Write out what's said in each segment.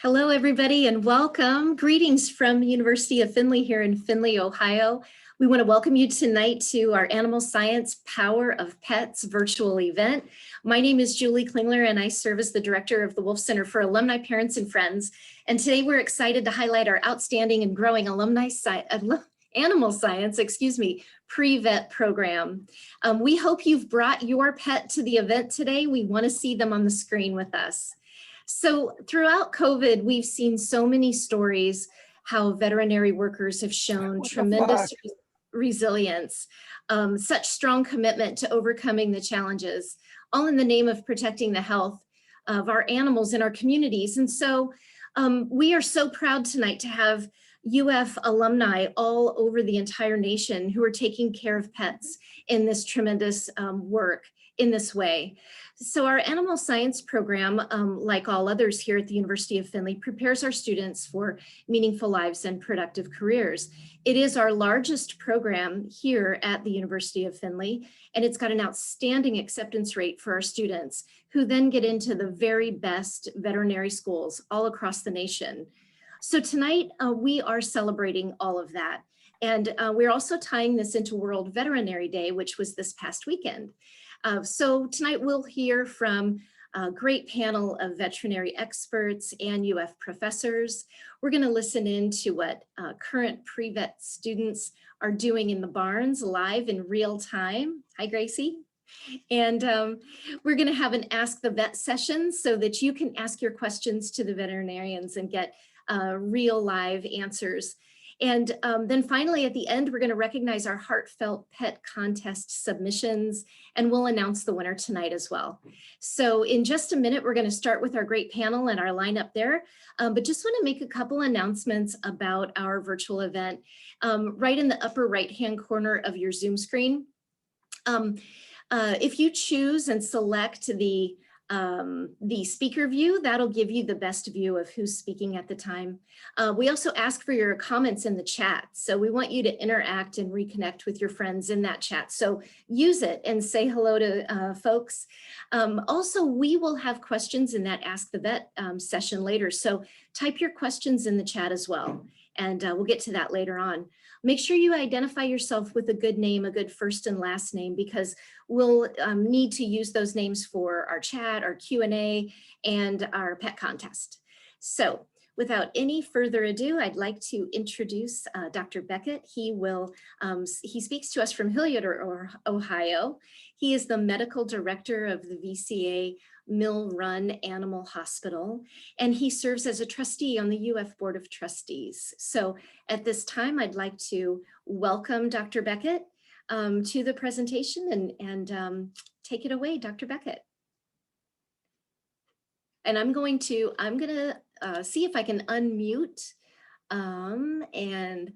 Hello, everybody, and welcome. Greetings from the University of Findlay here in Findlay, Ohio. We want to welcome you tonight to our Animal Science Power of Pets virtual event. My name is Julie Klingler, and I serve as the director of the Wolf Center for Alumni, Parents, and Friends. And today we're excited to highlight our outstanding and growing animal science, pre-vet program. We hope you've brought your pet to the event today. We want to see them on the screen with us. So throughout COVID, we've seen so many stories how veterinary workers have shown tremendous resilience, such strong commitment to overcoming the challenges, all in the name of protecting the health of our animals in our communities. And so we are so proud tonight to have UF alumni all over the entire nation who are taking care of pets in this tremendous work in this way. So our animal science program, like all others here at the University of Findlay, prepares our students for meaningful lives and productive careers. It is our largest program here at the University of Findlay, and it's got an outstanding acceptance rate for our students who then get into the very best veterinary schools all across the nation. So tonight we are celebrating all of that. And we're also tying this into World Veterinary Day, which was this past weekend. So tonight we'll hear from a great panel of veterinary experts and UF professors. We're going to listen in to what current pre-vet students are doing in the barns live in real time. Hi, Gracie. And we're going to have an Ask the Vet session so that you can ask your questions to the veterinarians and get real live answers. And then finally, at the end, we're going to recognize our heartfelt pet contest submissions, and we'll announce the winner tonight as well. So in just a minute, we're going to start with our great panel and our lineup there. But just want to make a couple announcements about our virtual event. Right in the upper right-hand corner of your Zoom screen, if you choose and select the speaker view, that'll give you the best view of who's speaking at the time. We also ask for your comments in the chat. So we want you to interact and reconnect with your friends in that chat. So use it and say hello to folks. Also, we will have questions in that Ask the Vet session later. So type your questions in the chat as well. And we'll get to that later on. Make sure you identify yourself with a good name, a good first and last name, because we'll need to use those names for our chat, our Q&A, and our pet contest. So without any further ado, I'd like to introduce Dr. Beckett. He speaks to us from Hilliard, Ohio. He is the medical director of the VCA Mill Run Animal Hospital, and he serves as a trustee on the UF Board of Trustees. So at this time, I'd like to welcome Dr. Beckett to the presentation and take it away, Dr. Beckett. And I'm gonna see if I can unmute, and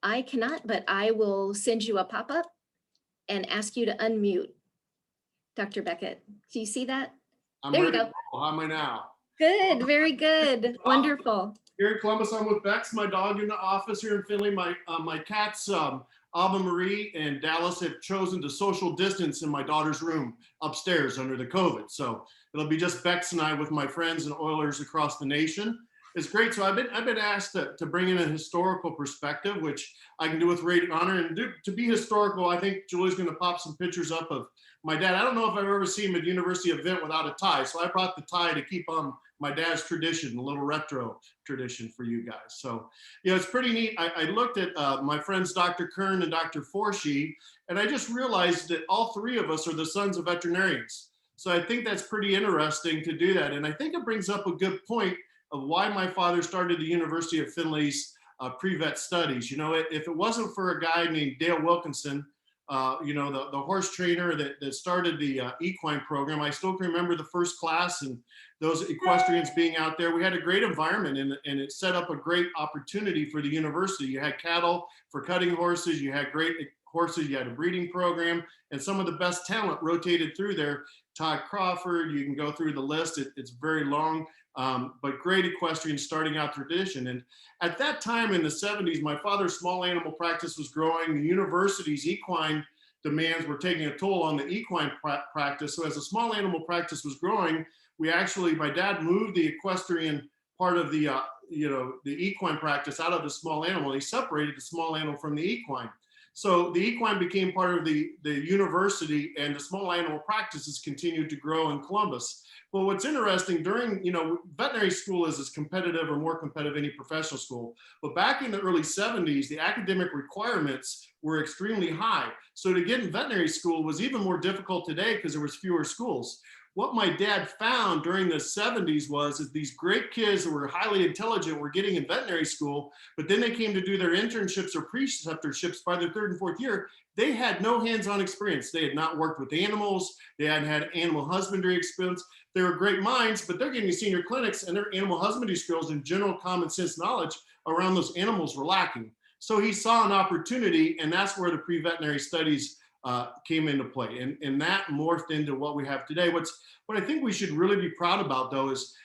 I cannot, but I will send you a pop-up and ask you to unmute, Dr. Beckett. Do you see that? There you go. How am I now? Good, very good, wonderful. Here in Columbus, I'm with Bex, my dog in the office here in Findlay. My cats, Ava Marie and Dallas, have chosen to social distance in my daughter's room upstairs under the COVID. So it'll be just Bex and I with my friends and Oilers across the nation. It's great. So I've been asked to bring in a historical perspective, which I can do with great honor. And to be historical, I think Julie's going to pop some pictures up of my dad. I don't know if I've ever seen him at a university event without a tie. So I brought the tie to keep on my dad's tradition, a little retro tradition for you guys. So, it's pretty neat. I looked at my friends, Dr. Kern and Dr. Forshee, and I just realized that all three of us are the sons of veterinarians. So I think that's pretty interesting to do that. And I think it brings up a good point of why my father started the University of Findlay's pre-vet studies. If it wasn't for a guy named Dale Wilkinson, the horse trainer that started the equine program, I still can remember the first class and those equestrians being out there. We had a great environment and it set up a great opportunity for the university. You had cattle for cutting horses, you had great horses, you had a breeding program, and some of the best talent rotated through there. Todd Crawford, you can go through the list, it's very long. But great equestrian starting out tradition. And at that time in the 70s, my father's small animal practice was growing. The university's equine demands were taking a toll on the equine practice. So as the small animal practice was growing, my dad moved the equestrian part of the the equine practice out of the small animal. He separated the small animal from the equine. So the equine became part of the university, and the small animal practices continued to grow in Columbus. But what's interesting, during, veterinary school is as competitive or more competitive than any professional school. But back in the early 70s, the academic requirements were extremely high. So to get in veterinary school was even more difficult today because there was fewer schools. What my dad found during the 70s was that these great kids who were highly intelligent were getting in veterinary school, but then they came to do their internships or preceptorships by their third and fourth year. They had no hands-on experience. They had not worked with animals. They hadn't had animal husbandry experience. They were great minds, but they're getting senior clinics, and their animal husbandry skills and general common sense knowledge around those animals were lacking. So he saw an opportunity, and that's where the pre-veterinary studies came into play, and that morphed into what we have today. What I think we should really be proud about, though, is,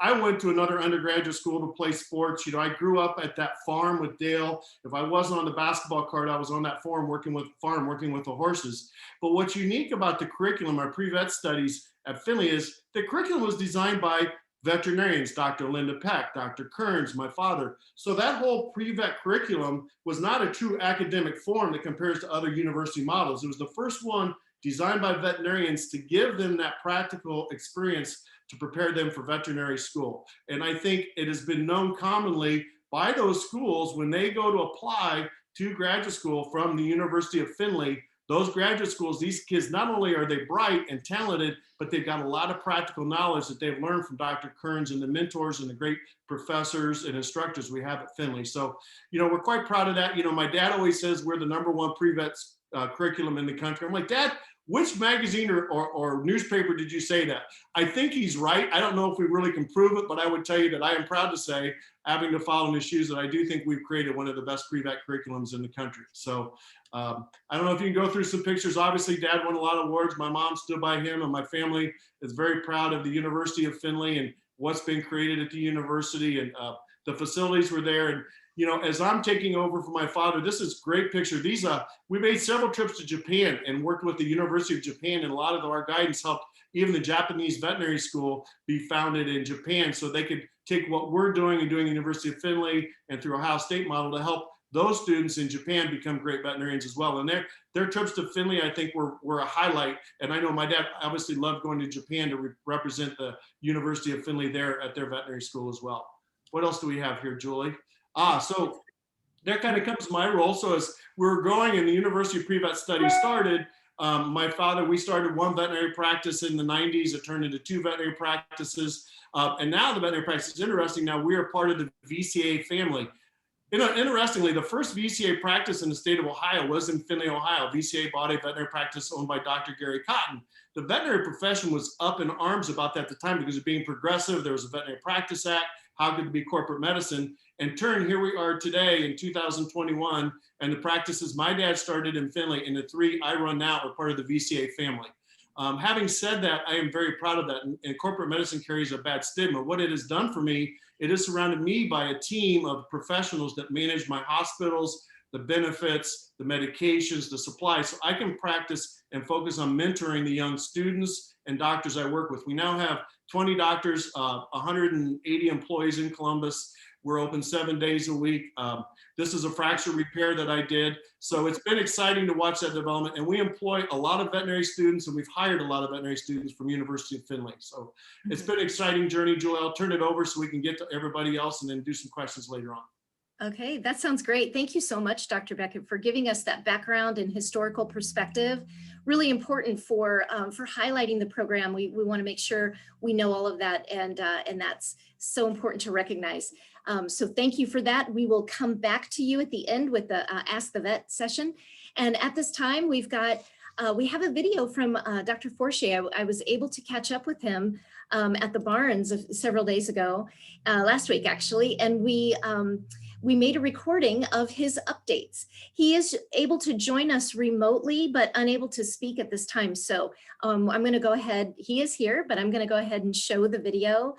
I went to another undergraduate school to play sports. I grew up at that farm with Dale. If I wasn't on the basketball court, I was on that farm working with the horses. But what's unique about the curriculum, our pre-vet studies at Findlay, is the curriculum was designed by veterinarians, Dr. Linda Peck, Dr. Kearns, my father. So that whole pre-vet curriculum was not a true academic form that compares to other university models. It was the first one designed by veterinarians to give them that practical experience to prepare them for veterinary school. And I think it has been known commonly by those schools, when they go to apply to graduate school from the University of Findlay, those graduate schools, these kids, not only are they bright and talented, but they've got a lot of practical knowledge that they've learned from Dr. Kearns and the mentors and the great professors and instructors we have at Findlay. So, we're quite proud of that. My dad always says we're the #1 pre-vet curriculum in the country. I'm like, Dad, which magazine or newspaper did you say that? I think he's right. I don't know if we really can prove it, but I would tell you that I am proud to say, having to follow in his shoes, that I do think we've created one of the best pre-vet curriculums in the country. So I don't know if you can go through some pictures. Obviously, Dad won a lot of awards. My mom stood by him, and my family is very proud of the University of Findlay and what's been created at the university. And the facilities were there. And as I'm taking over for my father, this is a great picture. We made several trips to Japan and worked with the University of Japan, and a lot of our guidance helped even the Japanese veterinary school be founded in Japan, so they could take what we're doing and doing at the University of Findlay and through Ohio State model to help those students in Japan become great veterinarians as well. And their trips to Findlay, I think, were a highlight. And I know my dad obviously loved going to Japan to represent the University of Findlay there at their veterinary school as well. What else do we have here, Julie? So that kind of comes to my role. So as we were growing and the University Pre-Vet Studies started, we started one veterinary practice in the 90s. It turned into 2 veterinary practices. And now the veterinary practice is interesting. Now we are part of the VCA family. Interestingly, the first VCA practice in the state of Ohio was in Findlay, Ohio. VCA bought a veterinary practice owned by Dr. Gary Cotton. The veterinary profession was up in arms about that at the time because of being progressive. There was a Veterinary Practice Act. How could it be corporate medicine? And here we are today in 2021, and the practices my dad started in Findlay, and the 3 I run now are part of the VCA family. Having said that, I am very proud of that, and corporate medicine carries a bad stigma. What it has done for me, it has surrounded me by a team of professionals that manage my hospitals, the benefits, the medications, the supplies, so I can practice and focus on mentoring the young students and doctors I work with. We now have 20 doctors, 180 employees in Columbus. We're open 7 days a week. This is a fracture repair that I did. So it's been exciting to watch that development. And we employ a lot of veterinary students, and we've hired a lot of veterinary students from University of Findlay. So it's been an exciting journey, Joel. I'll turn it over so we can get to everybody else and then do some questions later on. Okay, that sounds great. Thank you so much, Dr. Beckett, for giving us that background and historical perspective. Really important for highlighting the program. We want to make sure we know all of that, and that's so important to recognize. So thank you for that. We will come back to you at the end with the Ask the Vet session. And at this time, we have a video from Dr. Fortier. I was able to catch up with him at the Barns several days ago, last week actually, and we made a recording of his updates. He is able to join us remotely, but unable to speak at this time. So I'm going to go ahead. He is here, but I'm going to go ahead and show the video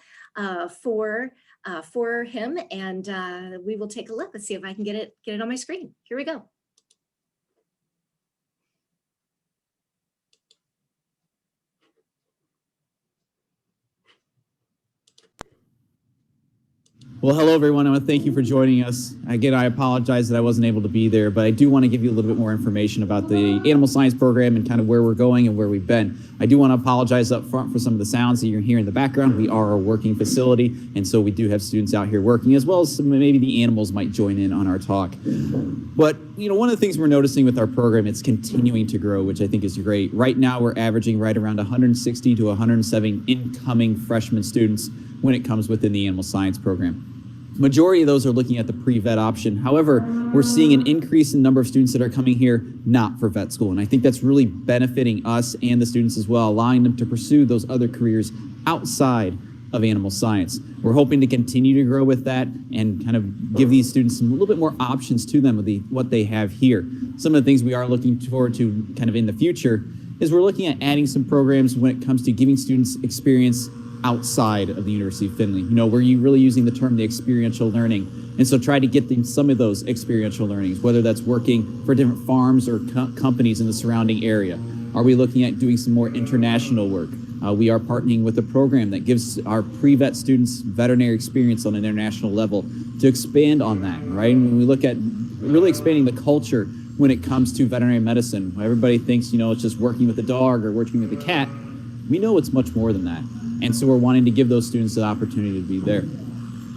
for him, and we will take a look. Let's see if I can get it on my screen. Here we go. Well, hello, everyone. I want to thank you for joining us. Again, I apologize that I wasn't able to be there, but I do want to give you a little bit more information about the animal science program and kind of where we're going and where we've been. I do want to apologize up front for some of the sounds that you're hearing in the background. We are a working facility, and so we do have students out here working, as well as maybe the animals might join in on our talk. But, one of the things we're noticing with our program, it's continuing to grow, which I think is great. Right now, we're averaging right around 160 to 170 incoming freshman students when it comes within the animal science program. Majority of those are looking at the pre-vet option. However, we're seeing an increase in number of students that are coming here not for vet school. And I think that's really benefiting us and the students as well, allowing them to pursue those other careers outside of animal science. We're hoping to continue to grow with that and kind of give these students a little bit more options to them with what they have here. Some of the things we are looking forward to kind of in the future is we're looking at adding some programs when it comes to giving students experience outside of the University of Findlay. We're really using the term the experiential learning. And so try to get them some of those experiential learnings, whether that's working for different farms or companies in the surrounding area. Are we looking at doing some more international work? We are partnering with a program that gives our pre-vet students veterinary experience on an international level to expand on that, right? And when we look at really expanding the culture when it comes to veterinary medicine, everybody thinks, it's just working with a dog or working with a cat. We know it's much more than that. And so we're wanting to give those students the opportunity to be there.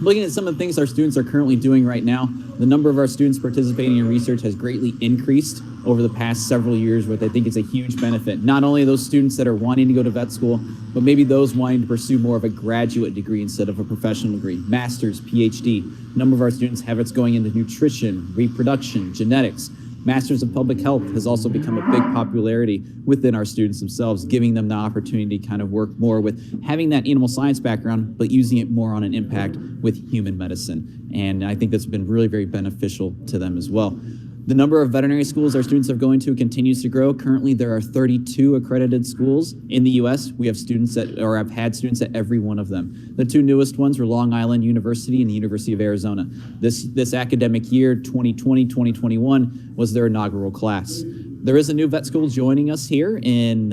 Looking at some of the things our students are currently doing right now, the number of our students participating in research has greatly increased over the past several years, which I think is a huge benefit. Not only those students that are wanting to go to vet school, but maybe those wanting to pursue more of a graduate degree instead of a professional degree, master's, PhD. A number of our students have it's going into nutrition, reproduction, genetics. Masters of Public Health has also become a big popularity within our students themselves, giving them the opportunity to kind of work more with having that animal science background, but using it more on an impact with human medicine. And I think that's been really very beneficial to them as well. The number of veterinary schools our students are going to continues to grow. Currently, there are 32 accredited schools in the U.S. We have students have had students at every one of them. The two newest ones were Long Island University and the University of Arizona. This academic year, 2020-2021, was their inaugural class. There is a new vet school joining us here in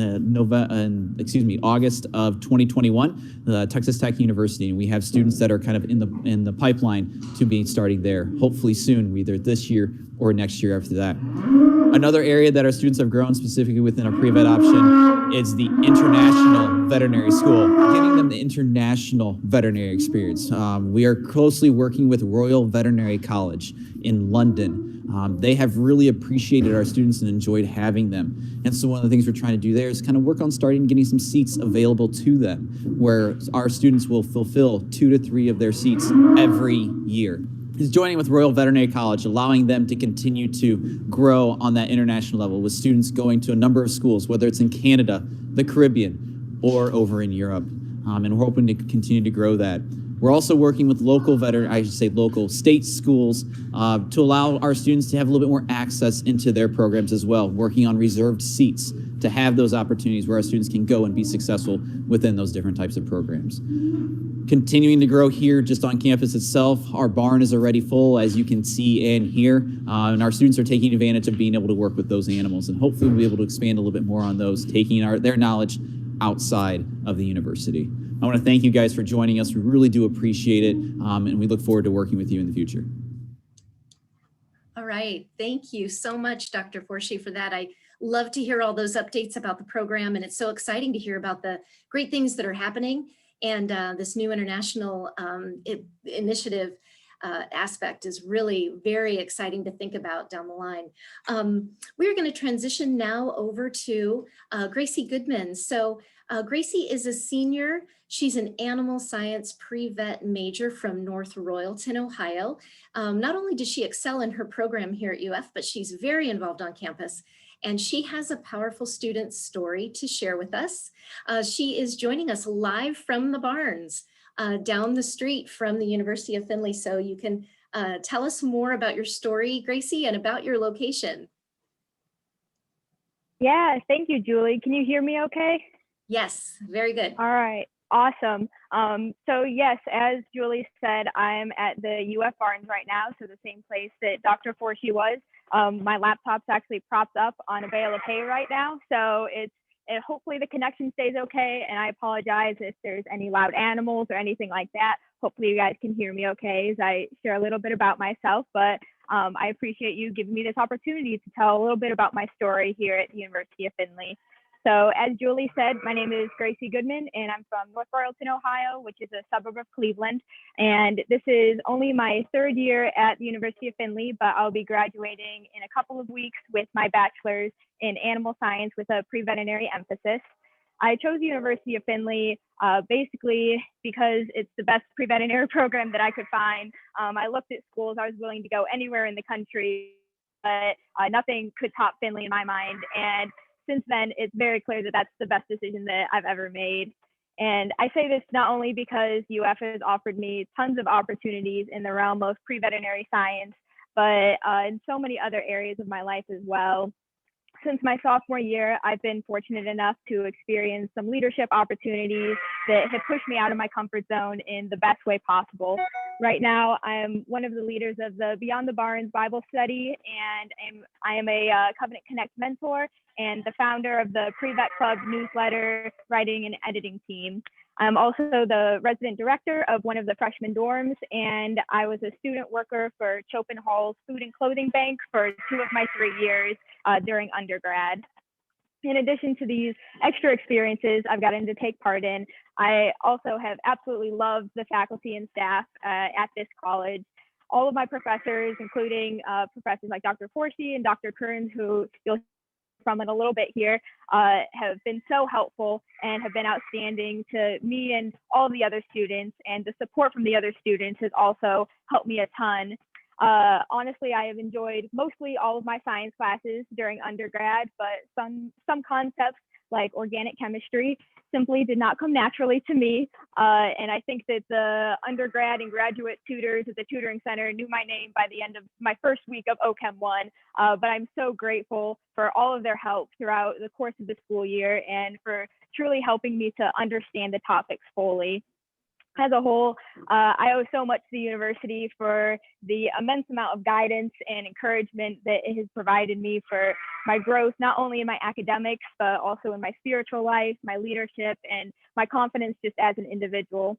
August of 2021, Texas Tech University, and we have students that are kind of in the pipeline to be starting there, hopefully soon, either this year or next year after that. Another area that our students have grown specifically within our pre-vet option is the International Veterinary School, giving them the international veterinary experience. We are closely working with Royal Veterinary College in London. They have really appreciated our students and enjoyed having them. And so one of the things we're trying to do there is kind of work on starting getting some seats available to them, where our students will fulfill 2 to 3 of their seats every year. Is joining with Royal Veterinary College, allowing them to continue to grow on that international level with students going to a number of schools, whether it's in Canada, the Caribbean, or over in Europe. And we're hoping to continue to grow that. We're also working with local state schools to allow our students to have a little bit more access into their programs as well, working on reserved seats to have those opportunities where our students can go and be successful within those different types of programs. Continuing to grow here just on campus itself. Our barn is already full, as you can see and hear, and our students are taking advantage of being able to work with those animals, and hopefully we'll be able to expand a little bit more on those, taking their knowledge outside of the university. I want to thank you guys for joining us. We really do appreciate it, and we look forward to working with you in the future. All right. Thank you so much, Dr. Forshee, for that. I love to hear all those updates about the program, and it's so exciting to hear about the great things that are happening. And this new international initiative aspect is really very exciting to think about down the line. We're going to transition now over to Gracie Goodman. So Gracie is a senior. She's an animal science pre-vet major from North Royalton, Ohio. Not only does she excel in her program here at UF, but she's very involved on campus. And she has a powerful student story to share with us. She is joining us live from the barns down the street from the University of Findlay. So you can tell us more about your story, Gracie, and about your location. Yeah, thank you, Julie. Can you hear me okay? Yes, very good. All right, awesome. So yes, as Julie said, I'm at the UF Barns right now, so the same place that Dr. Forshee was. My laptop's actually propped up on a bale of hay right now, so it's hopefully the connection stays okay. And I apologize if there's any loud animals or anything like that. Hopefully you guys can hear me okay as I share a little bit about myself, but I appreciate you giving me this opportunity to tell a little bit about my story here at the University of Findlay. So as Julie said, my name is Gracie Goodman, and I'm from North Royalton, Ohio, which is a suburb of Cleveland. And this is only my third year at the University of Findlay, but I'll be graduating in a couple of weeks with my bachelor's in animal science with a pre-veterinary emphasis. I chose the University of Findlay basically because it's the best pre-veterinary program that I could find. I looked at schools, I was willing to go anywhere in the country, but nothing could top Findlay in my mind. And since then, it's very clear that that's the best decision that I've ever made. And I say this not only because UF has offered me tons of opportunities in the realm of pre-veterinary science, but in so many other areas of my life as well. Since my sophomore year, I've been fortunate enough to experience some leadership opportunities that have pushed me out of my comfort zone in the best way possible. Right now, I'm one of the leaders of the Beyond the Barns Bible study, and I am a Covenant Connect mentor and the founder of the Pre-Vet Club newsletter writing and editing team. I'm also the resident director of one of the freshman dorms, and I was a student worker for Chopin Hall's Food and Clothing Bank for 2 of my 3 years during undergrad. In addition to these extra experiences I've gotten to take part in, I also have absolutely loved the faculty and staff at this college. All of my professors, including professors like Dr. Forsey and Dr. Kearns, who you'll from in a little bit here, have been so helpful and have been outstanding to me and all the other students, and the support from the other students has also helped me a ton. Honestly, I have enjoyed mostly all of my science classes during undergrad, but some concepts like organic chemistry simply did not come naturally to me. And I think that the undergrad and graduate tutors at the tutoring center knew my name by the end of my first week of OChem 1. But I'm so grateful for all of their help throughout the course of the school year and for truly helping me to understand the topics fully. As a whole, I owe so much to the university for the immense amount of guidance and encouragement that it has provided me for my growth, not only in my academics, but also in my spiritual life, my leadership, and my confidence just as an individual.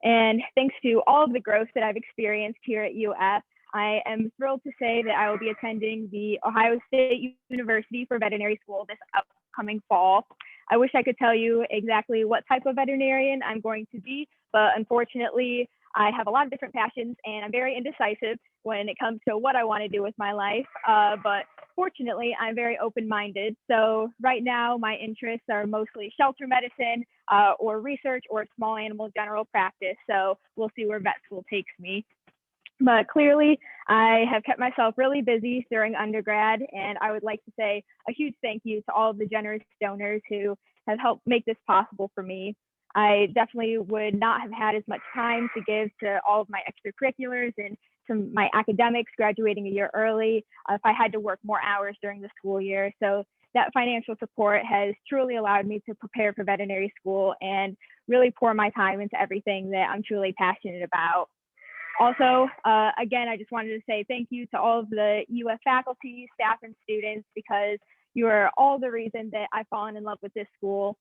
And thanks to all of the growth that I've experienced here at UF, I am thrilled to say that I will be attending the Ohio State University for Veterinary School this upcoming fall. I wish I could tell you exactly what type of veterinarian I'm going to be, but unfortunately, I have a lot of different passions and I'm very indecisive when it comes to what I want to do with my life. But fortunately, I'm very open-minded. So right now, my interests are mostly shelter medicine or research or small animal general practice. So we'll see where vet school takes me. But clearly, I have kept myself really busy during undergrad, and I would like to say a huge thank you to all of the generous donors who have helped make this possible for me. I definitely would not have had as much time to give to all of my extracurriculars and to my academics graduating a year early if I had to work more hours during the school year. So that financial support has truly allowed me to prepare for veterinary school and really pour my time into everything that I'm truly passionate about. Also, again, I just wanted to say thank you to all of the UF faculty, staff, and students, because you are all the reason that I've fallen in love with this school.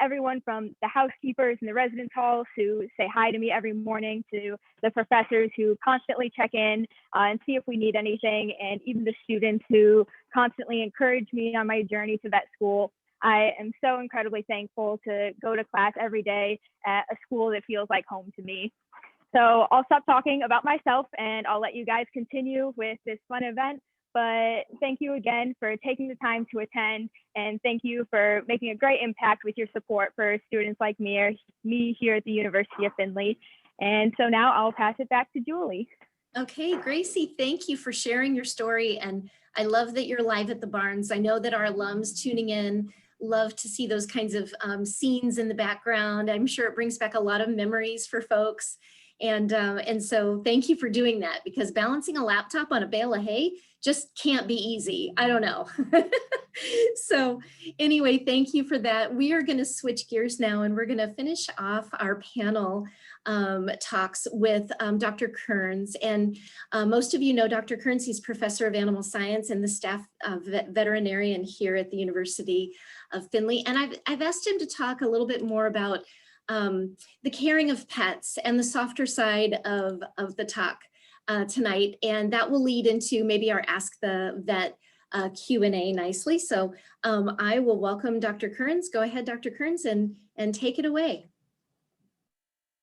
Everyone from the housekeepers and the residence halls who say hi to me every morning, to the professors who constantly check in and see if we need anything, and even the students who constantly encourage me on my journey to vet school. I am so incredibly thankful to go to class every day at a school that feels like home to me. So I'll stop talking about myself and I'll let you guys continue with this fun event. But thank you again for taking the time to attend, and thank you for making a great impact with your support for students like me here at the University of Findlay. And so now I'll pass it back to Julie. Okay, Gracie, thank you for sharing your story. And I love that you're live at the barns. I know that our alums tuning in love to see those kinds of scenes in the background. I'm sure it brings back a lot of memories for folks. And so thank you for doing that, because balancing a laptop on a bale of hay just can't be easy. I don't know. So anyway, thank you for that. We are going to switch gears now, and we're going to finish off our panel talks with Dr. Kearns. And most of you know Dr. Kearns. He's professor of animal science and the staff veterinarian here at the University of Findlay. And I've asked him to talk a little bit more about the caring of pets and the softer side of the talk tonight. And that will lead into maybe our Ask the Vet Q&A nicely. So I will welcome Dr. Kearns. Go ahead, Dr. Kearns, and take it away.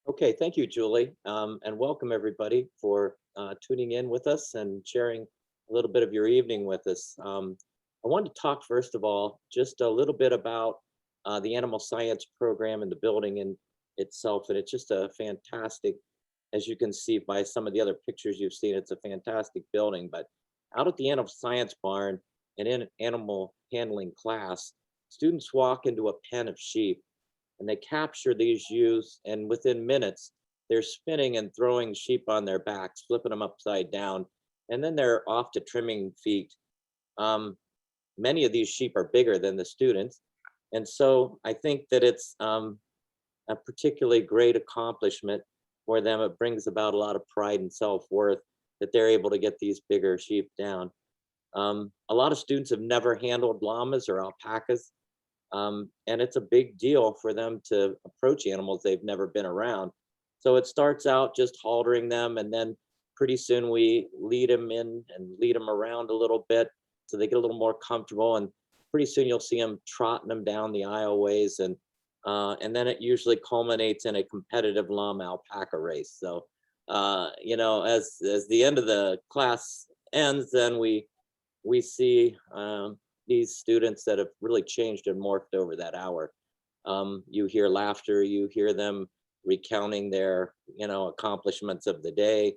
Okay, thank you, Julie, and welcome everybody for tuning in with us and sharing a little bit of your evening with us. I wanted to talk first of all just a little bit about the animal science program and the building in itself, and it's just a fantastic, as you can see by some of the other pictures you've seen, it's a fantastic building. But out at the animal science barn and in an animal handling class, students walk into a pen of sheep and they capture these ewes, and within minutes, they're spinning and throwing sheep on their backs, flipping them upside down, and then they're off to trimming feet. Many of these sheep are bigger than the students, and so I think that it's a particularly great accomplishment for them. It brings about a lot of pride and self-worth that they're able to get these bigger sheep down. A lot of students have never handled llamas or alpacas, and it's a big deal for them to approach animals they've never been around. So it starts out just haltering them, and then pretty soon we lead them in and lead them around a little bit so they get a little more comfortable, and pretty soon you'll see them trotting them down the aisleways, and then it usually culminates in a competitive llama alpaca race. So you know, as the end of the class ends, then we see these students that have really changed and morphed over that hour. You hear laughter, you hear them recounting their, you know, accomplishments of the day,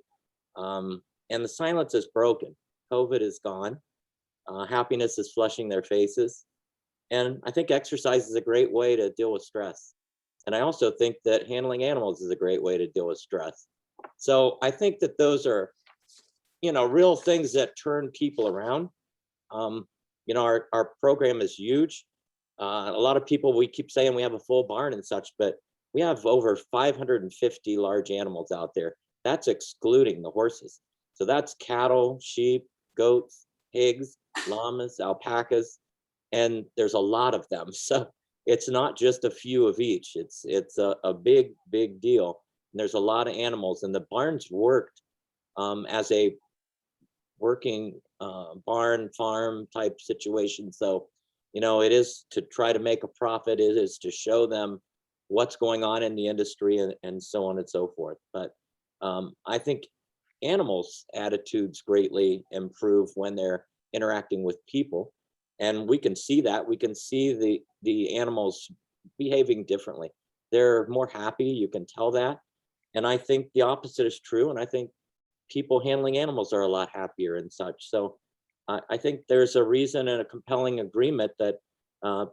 and the silence is broken. COVID is gone. Happiness is flushing their faces. And I think exercise is a great way to deal with stress. And I also think that handling animals is a great way to deal with stress. So I think that those are, you know, real things that turn people around. You know, our program is huge. A lot of people, we keep saying we have a full barn and such, but we have over 550 large animals out there. That's excluding the horses. So that's cattle, sheep, goats, pigs, llamas, alpacas, and there's a lot of them. So it's not just a few of each. It's a big deal. And there's a lot of animals, and the barns worked as a working barn farm type situation. So, you know, it is to try to make a profit. It is to show them what's going on in the industry, and so on and so forth. But I think animals' attitudes greatly improve when they're interacting with people. And we can see that. We can see the animals behaving differently. They're more happy, you can tell that. And I think the opposite is true. And I think people handling animals are a lot happier and such. So I think there's a reason and a compelling agreement that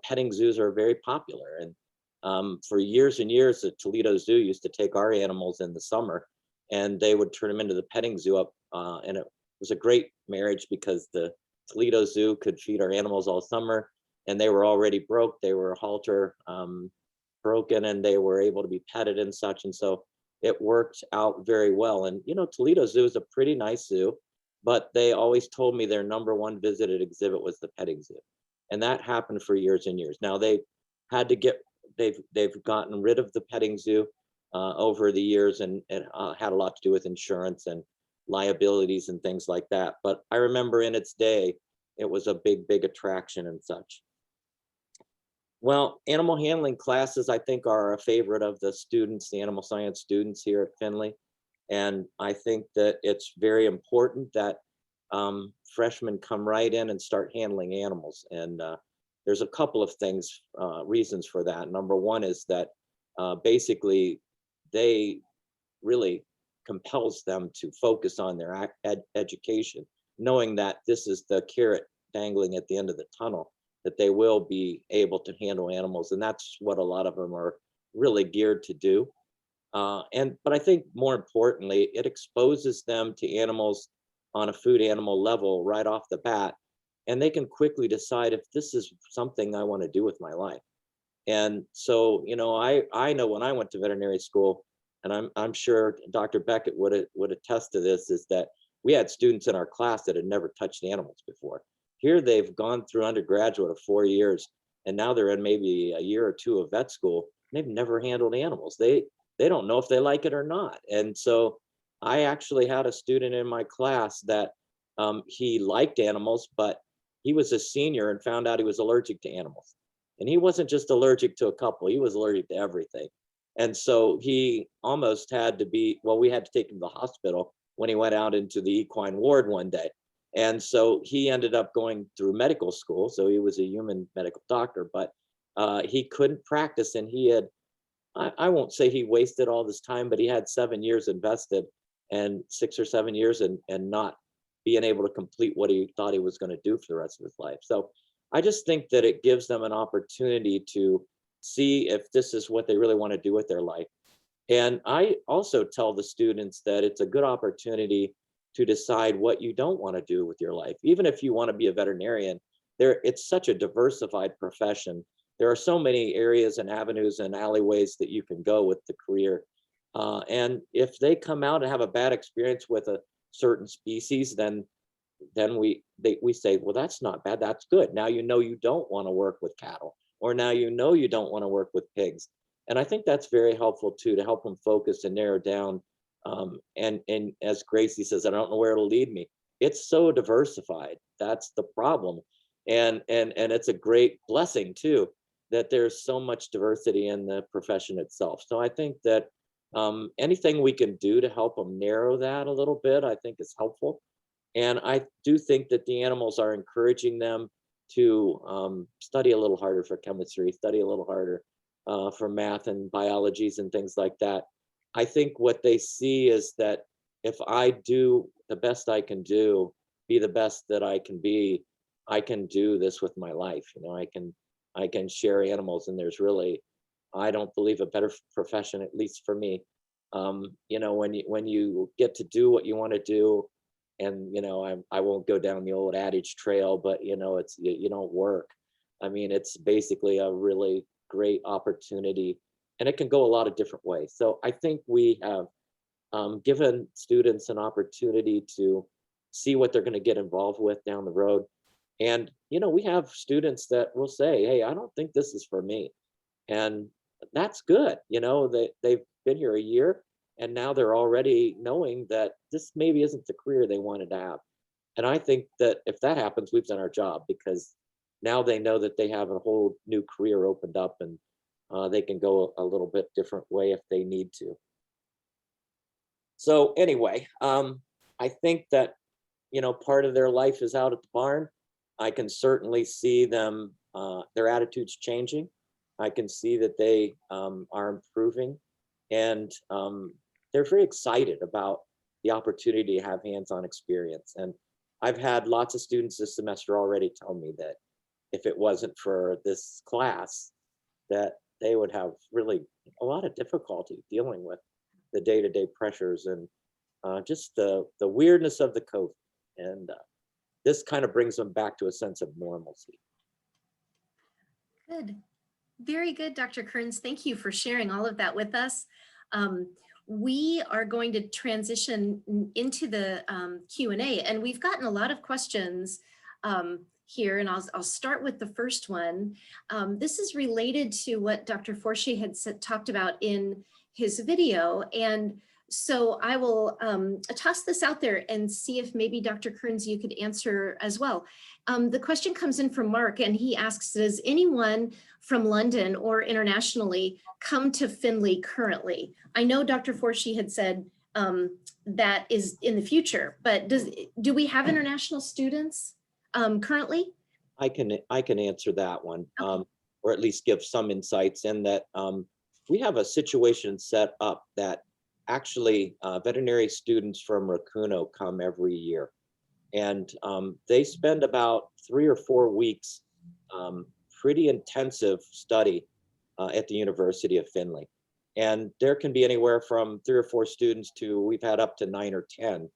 petting zoos are very popular. And for years and years, the Toledo Zoo used to take our animals in the summer, and they would turn them into the petting zoo up. And it was a great marriage because the Toledo Zoo could feed our animals all summer, and they were already broke. They were halter broken, and they were able to be petted and such. And so it worked out very well. And, you know, Toledo Zoo is a pretty nice zoo, but they always told me their #1 visited exhibit was the petting zoo. And that happened for years and years. Now they've gotten rid of the petting zoo over the years, and it had a lot to do with insurance and liabilities and things like that. But I remember in its day, it was a big attraction and such. Well, animal handling classes, I think, are a favorite of the students, the animal science students here at Findlay. And I think that it's very important that freshmen come right in and start handling animals. And there's a couple of things, reasons for that. #1 is that basically they really compels them to focus on their education, knowing that this is the carrot dangling at the end of the tunnel, that they will be able to handle animals. And that's what a lot of them are really geared to do. But I think more importantly, it exposes them to animals on a food animal level right off the bat, and they can quickly decide if this is something I want to do with my life. And so, I know when I went to veterinary school, and I'm sure Dr. Beckett would attest to this, is that we had students in our class that had never touched animals before. Here they've gone through undergraduate of 4 years, and now they're in maybe a year or two of vet school. They've never handled animals. They don't know if they like it or not. And so I actually had a student in my class that he liked animals, but he was a senior and found out he was allergic to animals. And he wasn't just allergic to a couple, he was allergic to everything. And so he almost had to be, well, we had to take him to the hospital when he went out into the equine ward one day. And so he ended up going through medical school. So he was a human medical doctor, but he couldn't practice. And he had, I won't say he wasted all this time, but he had 7 years invested and 6 or 7 years and not being able to complete what he thought he was going to do for the rest of his life. So I just think that it gives them an opportunity to see if this is what they really want to do with their life. And I also tell the students that it's a good opportunity to decide what you don't want to do with your life. Even if you want to be a veterinarian, it's such a diversified profession. There are so many areas and avenues and alleyways that you can go with the career. And if they come out and have a bad experience with a certain species, then we say, well, that's not bad, that's good. Now you know you don't want to work with cattle, or now you know you don't want to work with pigs. And I think that's very helpful too, to help them focus and narrow down. And as Gracie says, I don't know where it'll lead me. It's so diversified. That's the problem. And it's a great blessing too, that there's so much diversity in the profession itself. So I think that anything we can do to help them narrow that a little bit, I think is helpful. And I do think that the animals are encouraging them to study a little harder for chemistry, study a little harder for math and biologies and things like that. I think what they see is that if I do the best I can do, be the best that I can be, I can do this with my life. I can share animals, and there's really, I don't believe a better profession, at least for me. When you get to do what you want to do, and I won't go down the old adage trail, but it's you don't work. I mean, it's basically a really great opportunity, and it can go a lot of different ways. So I think we have given students an opportunity to see what they're going to get involved with down the road. And we have students that will say, hey, I don't think this is for me. And that's good. They've been here a year, and now they're already knowing that this maybe isn't the career they wanted to have. And I think that if that happens, we've done our job, because now they know that they have a whole new career opened up, and they can go a little bit different way if they need to. So anyway, I think that, part of their life is out at the barn. I can certainly see them, their attitudes changing. I can see that they are improving, and they're very excited about the opportunity to have hands-on experience. And I've had lots of students this semester already tell me that if it wasn't for this class, that they would have really a lot of difficulty dealing with the day-to-day pressures and just the weirdness of the COVID. And this kind of brings them back to a sense of normalcy. Good. Very good, Dr. Kearns. Thank you for sharing all of that with us. We are going to transition into the Q&A, and we've gotten a lot of questions here, and I'll start with the first one. This is related to what Dr. Forshee had talked about in his video, and so I will toss this out there and see if maybe Dr. Kearns, you could answer as well. The question comes in from Mark, and he asks, does anyone from London or internationally come to Findlay currently? I know Dr. Forshee had said that is in the future, but do we have international students currently? I can answer that one, okay. Or at least give some insights in that. We have a situation set up that actually veterinary students from Rakuno come every year, and they spend about 3 or 4 weeks, pretty intensive study at the University of Findlay. And there can be anywhere from 3 or 4 students to, we've had up to 9 or 10.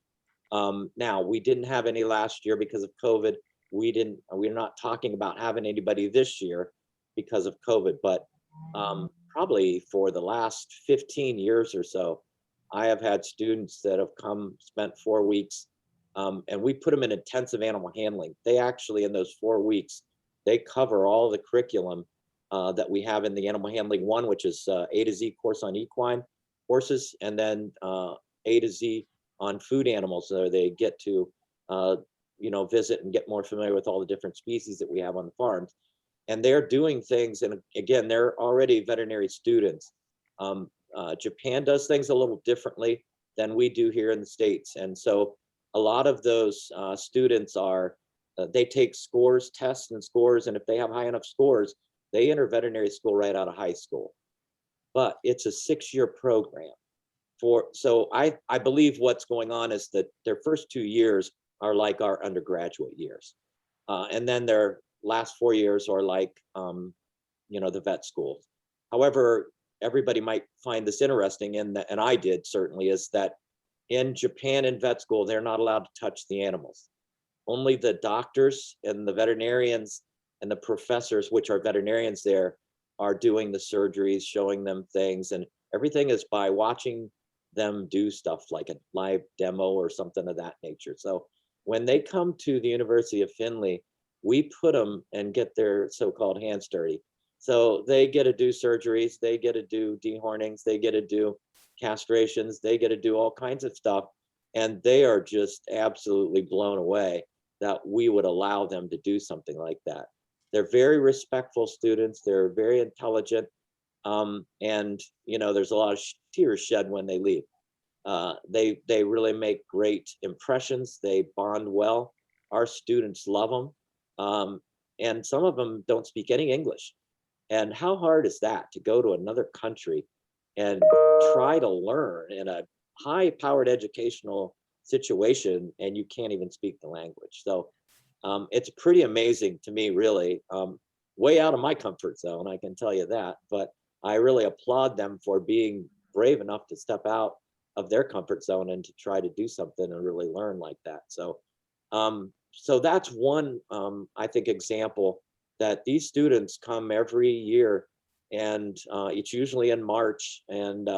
Now, we didn't have any last year because of COVID. We're not talking about having anybody this year because of COVID, but probably for the last 15 years or so, I have had students that have come, spent 4 weeks, and we put them in intensive animal handling. They actually, in those 4 weeks, they cover all the curriculum that we have in the animal handling one, which is A to Z course on equine horses, and then A to Z on food animals. So they get to, visit and get more familiar with all the different species that we have on the farms. And they're doing things, and again, they're already veterinary students. Japan does things a little differently than we do here in the States. And so a lot of those students are, they take scores, tests and scores, and if they have high enough scores, they enter veterinary school right out of high school. But it's a 6-year program. So I believe what's going on is that their first 2 years are like our undergraduate years. And then their last 4 years are like, the vet school. However, everybody might find this interesting, and I did certainly, is that in Japan in vet school, they're not allowed to touch the animals. Only the doctors and the veterinarians and the professors, which are veterinarians there, are doing the surgeries, showing them things, and everything is by watching them do stuff like a live demo or something of that nature. So when they come to the University of Findlay, we put them and get their so-called hands dirty. So they get to do surgeries, they get to do dehornings, they get to do castrations, they get to do all kinds of stuff. And they are just absolutely blown away that we would allow them to do something like that. They're very respectful students. They're very intelligent. And, there's a lot of tears shed when they leave. They really make great impressions. They bond well. Our students love them. And some of them don't speak any English. And how hard is that, to go to another country and try to learn in a high-powered educational situation and you can't even speak the language? So it's pretty amazing to me, really. Way out of my comfort zone, I can tell you that. But I really applaud them for being brave enough to step out of their comfort zone and to try to do something and really learn like that. So, so that's one, I think, example that these students come every year, and it's usually in March. And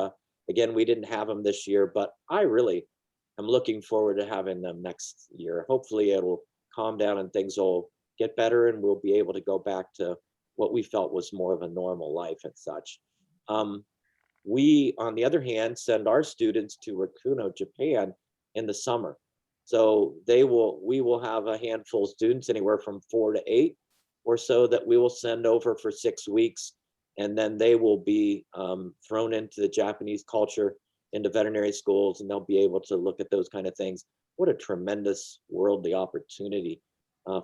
again, we didn't have them this year, but I really am looking forward to having them next year. Hopefully it'll calm down and things will get better and we'll be able to go back to what we felt was more of a normal life and such. We, on the other hand, send our students to Rakuno, Japan in the summer. So we will have a handful of students, anywhere from 4 to 8 or so, that we will send over for 6 weeks. And then they will be thrown into the Japanese culture, into veterinary schools, and they'll be able to look at those kind of things. What a tremendous worldly opportunity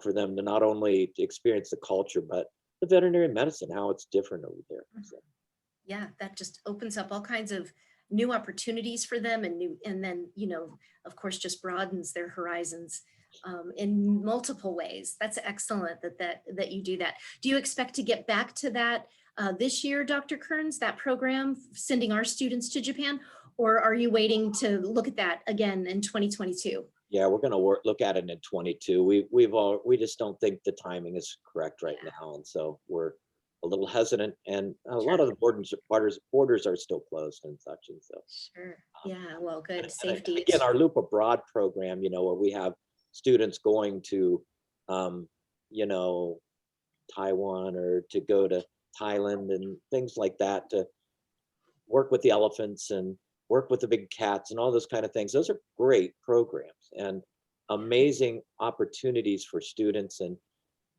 for them to not only experience the culture, but the veterinary medicine, how it's different over there. So. Yeah, that just opens up all kinds of new opportunities for them, and then, of course, just broadens their horizons in multiple ways. That's excellent that you do that. Do you expect to get back to that this year, Dr. Kearns, that program, sending our students to Japan, or are you waiting to look at that again in 2022? Yeah, we're going to look at it in 22. We just don't think the timing is correct right now, and so we're a little hesitant. And a lot of the borders are still closed and such, and so. Sure. Yeah. Well, good. And Safety. again, our Loop Abroad program, where we have students going to, Taiwan or to go to Thailand and things like that, to work with the elephants and work with the big cats and all those kind of things. Those are great programs and amazing opportunities for students. And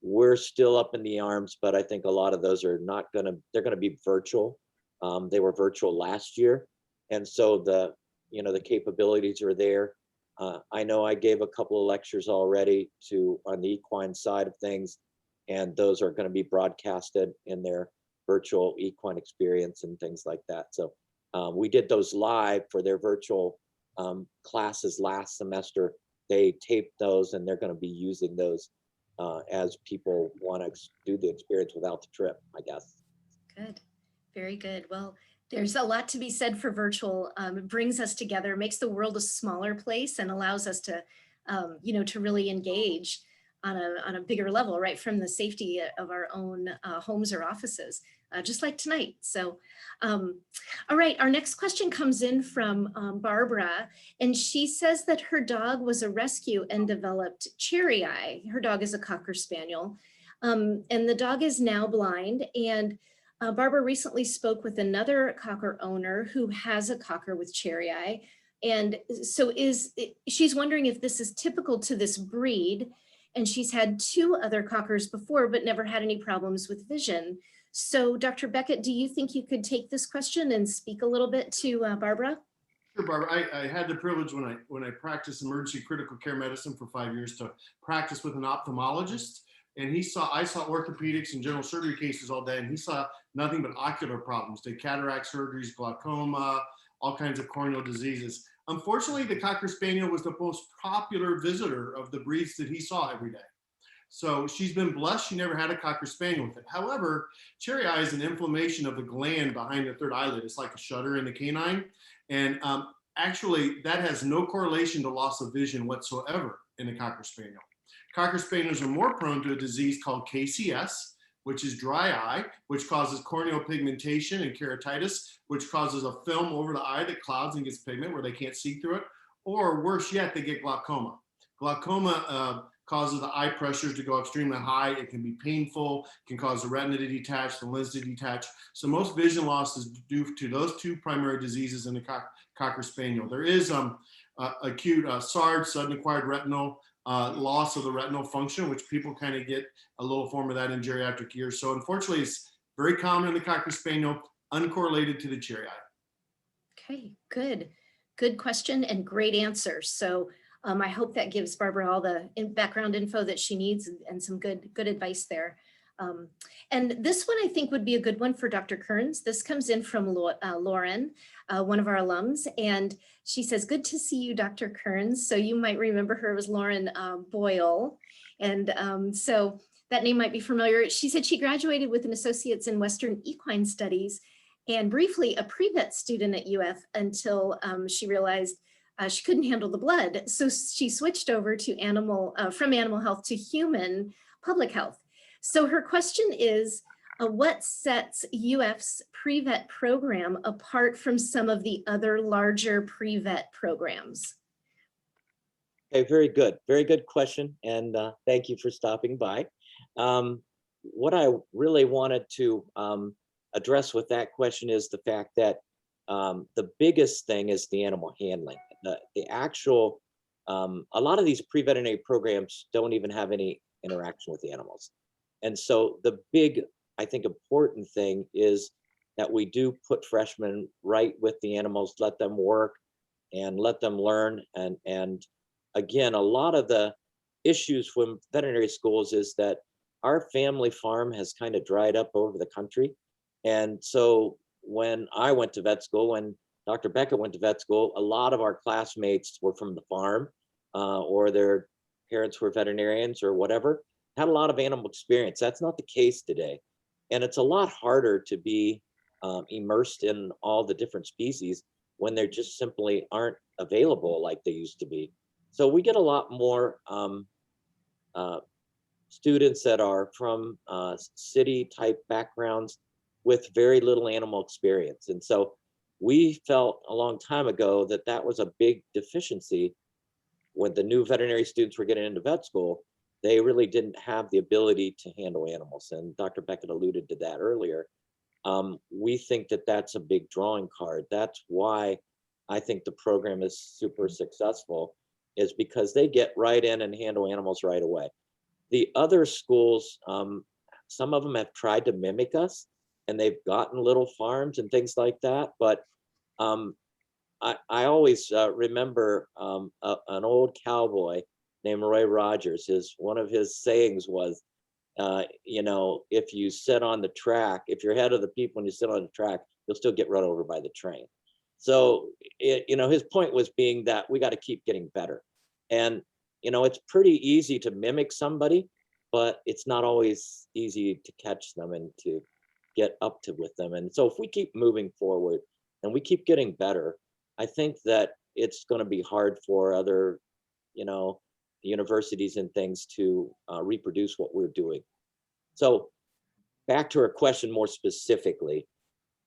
we're still up in the arms, but I think a lot of those are they're going to be virtual. They were virtual last year. And so the capabilities are there. I know I gave a couple of lectures already on the equine side of things, and those are going to be broadcasted in their virtual equine experience and things like that. So we did those live for their virtual classes last semester. They taped those, and they're going to be using those as people want to do the experience without the trip, I guess. Good. Very good. Well, There's a lot to be said for virtual. It brings us together, makes the world a smaller place, and allows us to, to really engage on a bigger level, right from the safety of our own homes or offices, just like tonight. So, all right, our next question comes in from Barbara, and she says that her dog was a rescue and developed cherry eye. Her dog is a Cocker Spaniel, and the dog is now blind. And Barbara recently spoke with another Cocker owner who has a Cocker with cherry eye. And so she's wondering if this is typical to this breed. And she's had 2 other Cockers before, but never had any problems with vision. So Dr. Beckett, do you think you could take this question and speak a little bit to Barbara? Sure, Barbara. I had the privilege when I practiced emergency critical care medicine for 5 years to practice with an ophthalmologist. And I saw orthopedics and general surgery cases all day, and he saw nothing but ocular problems. Did cataract surgeries, glaucoma, all kinds of corneal diseases. Unfortunately, the Cocker Spaniel was the most popular visitor of the breeds that he saw every day. So she's been blessed. She never had a Cocker Spaniel with it. However, cherry eye is an inflammation of the gland behind the third eyelid. It's like a shutter in the canine. And actually, that has no correlation to loss of vision whatsoever in a Cocker Spaniel. Cocker Spaniels are more prone to a disease called KCS, which is dry eye, which causes corneal pigmentation and keratitis, which causes a film over the eye that clouds and gets pigment where they can't see through it. Or worse yet, they get glaucoma. Glaucoma causes the eye pressures to go extremely high. It can be painful, can cause the retina to detach, the lens to detach. So most vision loss is due to those 2 primary diseases in the Cocker Spaniel. There is acute SARD, sudden acquired retinal loss of the retinal function, which people kind of get a little form of that in geriatric years. So unfortunately, it's very common in the Cocker Spaniel, uncorrelated to the cherry eye. Okay, good question and great answer. So I hope that gives Barbara all the background info that she needs and some good advice there. And this one I think would be a good one for Dr. Kearns. This comes in from Lauren, one of our alums, and she says, "Good to see you, Dr. Kearns." So you might remember her as Lauren Boyle. And so that name might be familiar. She said she graduated with an associate's in Western Equine Studies and briefly a pre-vet student at UF until she realized she couldn't handle the blood. So she switched over to from animal health to human public health. So her question is, what sets UF's pre-vet program apart from some of the other larger pre-vet programs? Okay, very good question. And thank you for stopping by. What I really wanted to address with that question is the fact that the biggest thing is the animal handling. The actual, a lot of these pre-veterinary programs don't even have any interaction with the animals. And so the big, I think, important thing is that we do put freshmen right with the animals, let them work and let them learn. And again, a lot of the issues from veterinary schools is that our family farm has kind of dried up over the country. And so when I went to vet school, when Dr. Beckett went to vet school, a lot of our classmates were from the farm or their parents were veterinarians or whatever, had a lot of animal experience. That's not the case today. And it's a lot harder to be immersed in all the different species when they just simply aren't available like they used to be. So we get a lot more students that are from city type backgrounds with very little animal experience. And so we felt a long time ago that that was a big deficiency when the new veterinary students were getting into vet school. They really didn't have the ability to handle animals. And Dr. Beckett alluded to that earlier. We think that that's a big drawing card. That's why I think the program is super successful, is because they get right in and handle animals right away. The other schools, some of them have tried to mimic us and they've gotten little farms and things like that. But I always remember an old cowboy named Roy Rogers. One of his sayings was, if you sit on the track, if you're ahead of the people and you sit on the track, you'll still get run over by the train. So, his point was being that we got to keep getting better. And, it's pretty easy to mimic somebody, but it's not always easy to catch them and to get up to with them. And so if we keep moving forward and we keep getting better, I think that it's going to be hard for other, universities and things to reproduce what we're doing. So back to our question more specifically,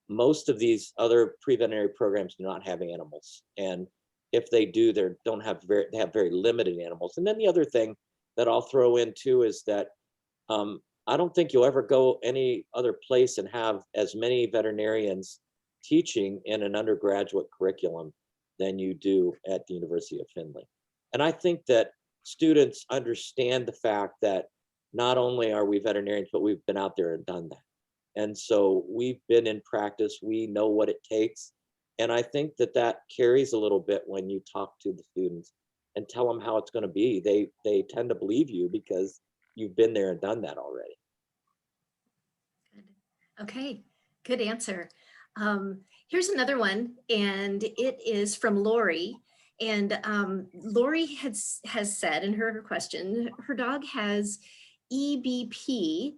most of these other pre-veterinary programs do not have animals. And if they do, they have very limited animals. And then the other thing that I'll throw in too is that I don't think you'll ever go any other place and have as many veterinarians teaching in an undergraduate curriculum than you do at the University of Findlay. And I think that students understand the fact that not only are we veterinarians, but we've been out there and done that. And so we've been in practice, we know what it takes. And I think that that carries a little bit when you talk to the students and tell them how it's going to be. They tend to believe you because you've been there and done that already. Good. Okay, good answer. Here's another one, and it is from Lori. And Lori has said in her question, her dog has EBP.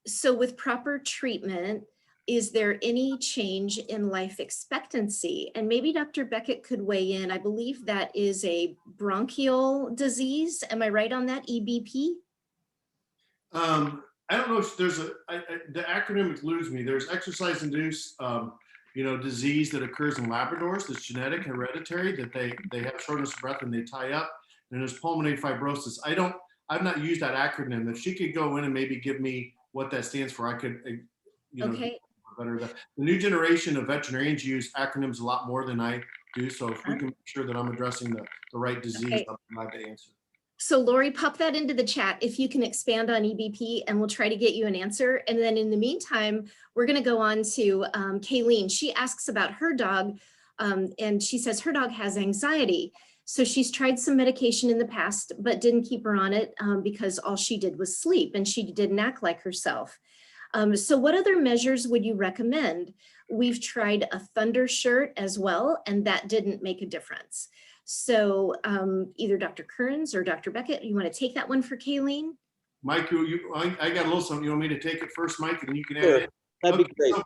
So with proper treatment, is there any change in life expectancy? And maybe Dr. Beckett could weigh in. I believe that is a bronchial disease. Am I right on that, EBP? I don't know if there's the acronym eludes me. There's exercise-induced, disease that occurs in Labradors that's genetic, hereditary, that they have shortness of breath and they tie up. And there's pulmonary fibrosis. I've not used that acronym. If she could go in and maybe give me what that stands for, I could, Okay. better. The new generation of veterinarians use acronyms a lot more than I do. So if we can make sure that I'm addressing the right disease, Okay. I'm glad to answer. So Lori, pop that into the chat if you can expand on EBP, and we'll try to get you an answer. And then in the meantime, we're going to go on to Kayleen. She asks about her dog, and she says her dog has anxiety. So she's tried some medication in the past, but didn't keep her on it because all she did was sleep and she didn't act like herself. So what other measures would you recommend? We've tried a thunder shirt as well, and that didn't make a difference. So either Dr. Kearns or Dr. Beckett, you want to take that one for Kayleen? Mike, I got a little something. You want me to take it first, Mike, and you can Sure. add it? That'd be great. So,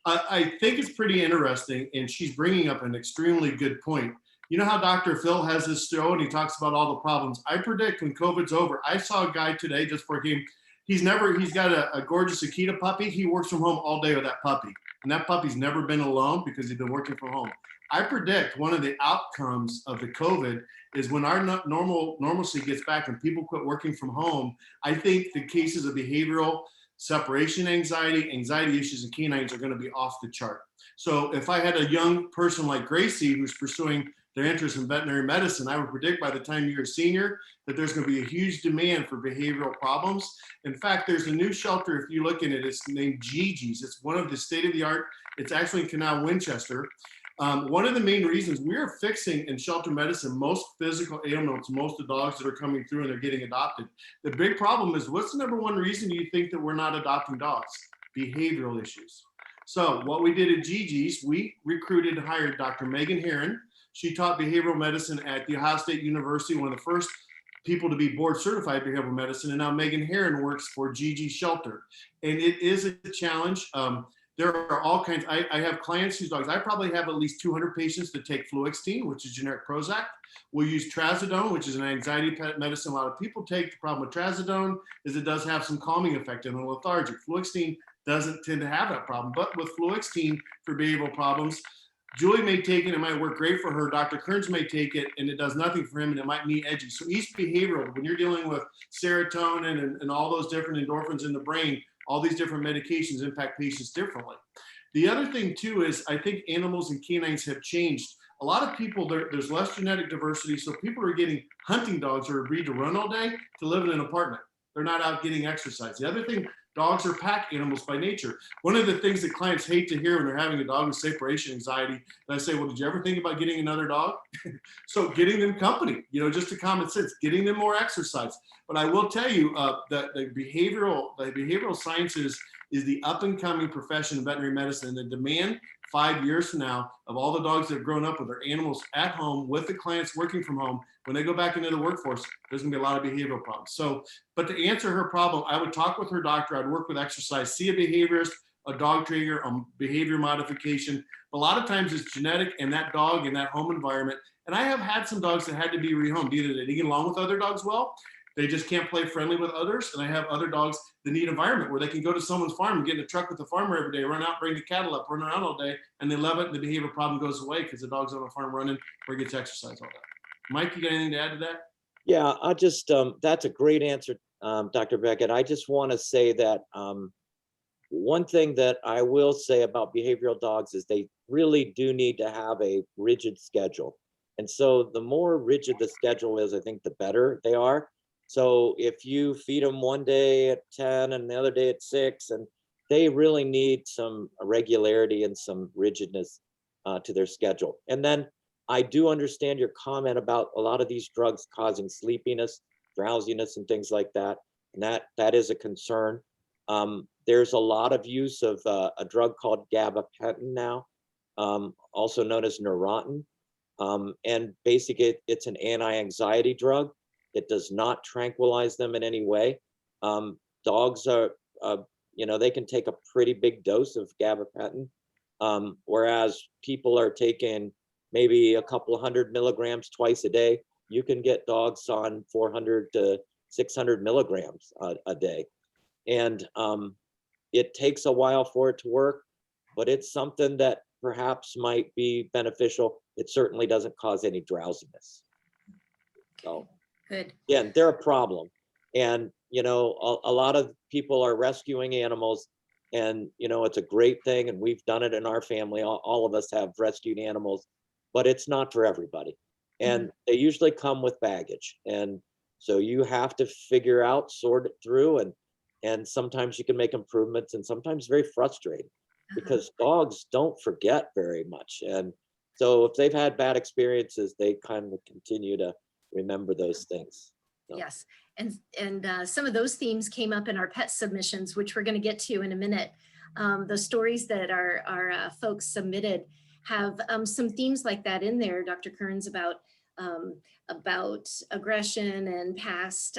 I think it's pretty interesting, and she's bringing up an extremely good point. You know how Dr. Phil has his show and he talks about all the problems? I predict when COVID's over, I saw a guy today just for him. He's got a gorgeous Akita puppy. He works from home all day with that puppy. And that puppy's never been alone because he's been working from home. I predict one of the outcomes of the COVID is when our normalcy gets back and people quit working from home, I think the cases of behavioral separation anxiety issues in canines are going to be off the chart. So if I had a young person like Gracie who's pursuing their interest in veterinary medicine, I would predict by the time you're a senior that there's going to be a huge demand for behavioral problems. In fact, there's a new shelter, if you look in it, it's named Gigi's. It's one of the state-of-the-art, it's actually in Canal Winchester. One of the main reasons we are fixing in shelter medicine most physical ailments, most of the dogs that are coming through and they're getting adopted. The big problem is, what's the number one reason you think that we're not adopting dogs? Behavioral issues. So what we did at Gigi's, we recruited and hired Dr. Megan Herron. She taught behavioral medicine at The Ohio State University, one of the first people to be board certified behavioral medicine. And now Megan Herron works for Gigi's Shelter. And it is a challenge. There are all kinds. I have clients whose dogs, I probably have at least 200 patients that take fluoxetine, which is generic Prozac. We'll use trazodone, which is an anxiety medicine a lot of people take. The problem with trazodone is it does have some calming effect and a lethargic. Fluoxetine doesn't tend to have that problem. But with fluoxetine for behavioral problems, Julie may take it, it might work great for her. Dr. Kearns may take it and it does nothing for him and it might be edgy. So each behavioral, when you're dealing with serotonin and all those different endorphins in the brain, all these different medications impact patients differently. The other thing too is I think animals and canines have changed. A lot of people, there's less genetic diversity, so people are getting hunting dogs or breed to run all day to live in an apartment. They're not out getting exercise. The other thing, dogs are pack animals by nature. One of the things that clients hate to hear when they're having a dog with separation anxiety, and I say, well, did you ever think about getting another dog? So getting them company, just a common sense, getting them more exercise. But I will tell you that the behavioral sciences is the up and coming profession of veterinary medicine. And the demand 5 years from now of all the dogs that have grown up with their animals at home with the clients working from home, when they go back into the workforce, there's gonna be a lot of behavioral problems. So, but to answer her problem, I would talk with her doctor, I'd work with exercise, see a behaviorist, a dog trainer, behavior modification. A lot of times it's genetic and that dog in that home environment. And I have had some dogs that had to be rehomed. Either they didn't get along with other dogs well, they just can't play friendly with others. And I have other dogs that need environment where they can go to someone's farm and get in a truck with the farmer every day, run out, bring the cattle up, run around all day, and they love it. And the behavior problem goes away because the dog's on the farm running where he gets exercise all day. Mike, you got anything to add to that? Yeah, I just, that's a great answer, Dr. Beckett. I just want to say that one thing that I will say about behavioral dogs is they really do need to have a rigid schedule. And so the more rigid the schedule is, I think the better they are. So if you feed them one day at 10 and the other day at 6, and they really need some regularity and some rigidness to their schedule. And then I do understand your comment about a lot of these drugs causing sleepiness, drowsiness, and things like that. And that is a concern. There's a lot of use of a drug called Gabapentin now, also known as Neurontin. And basically it's an anti-anxiety drug. It does not tranquilize them in any way. Dogs are, they can take a pretty big dose of Gabapentin, whereas people are taking maybe a couple of 100 milligrams twice a day. You can get dogs on 400 to 600 milligrams a day. And it takes a while for it to work, but it's something that perhaps might be beneficial. It certainly doesn't cause any drowsiness. So. Good. Yeah, they're a problem. And, a lot of people are rescuing animals and, it's a great thing. And we've done it in our family. All of us have rescued animals, but it's not for everybody. And they usually come with baggage. And so you have to figure out, sort it through, and sometimes you can make improvements and sometimes very frustrating because dogs don't forget very much. And so if they've had bad experiences, they kind of continue to remember those things. So. Yes, and some of those themes came up in our pet submissions, which we're going to get to in a minute. The stories that our folks submitted have some themes like that in there, Dr. Kearns, about aggression and past,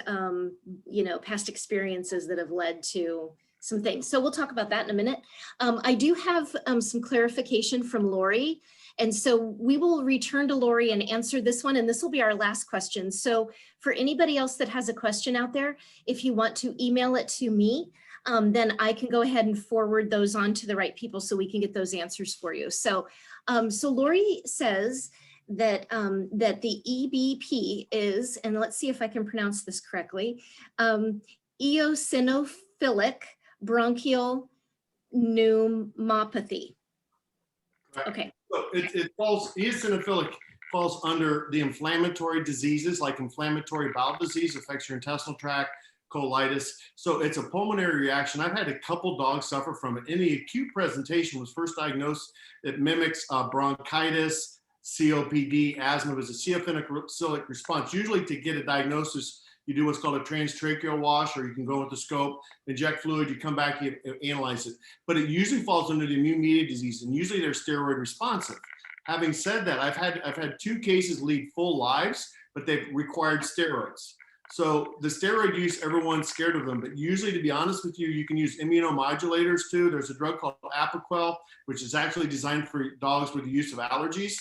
past experiences that have led to some things. So we'll talk about that in a minute. I do have some clarification from Lori. And so we will return to Lori and answer this one, and this will be our last question. So for anybody else that has a question out there, if you want to email it to me, then I can go ahead and forward those on to the right people so we can get those answers for you. So, so Lori says that, that the EBP is, and let's see if I can pronounce this correctly, Eosinophilic bronchial pneumopathy. Okay. So it falls, eosinophilic falls under the inflammatory diseases like inflammatory bowel disease, affects your intestinal tract, colitis. So it's a pulmonary reaction. I've had a couple dogs suffer from it. In the acute presentation was first diagnosed, it mimics bronchitis, COPD, asthma. It was a eosinophilic response. Usually to get a diagnosis, you do what's called a transtracheal wash, or you can go with the scope, inject fluid, you come back, you analyze it. But it usually falls under the immune-mediated disease, and usually they're steroid responsive. Having said that, I've had 2 cases lead full lives, but they've required steroids. So the steroid use, everyone's scared of them, but usually, to be honest with you, you can use immunomodulators too. There's a drug called Apoquel, which is actually designed for dogs with the use of allergies.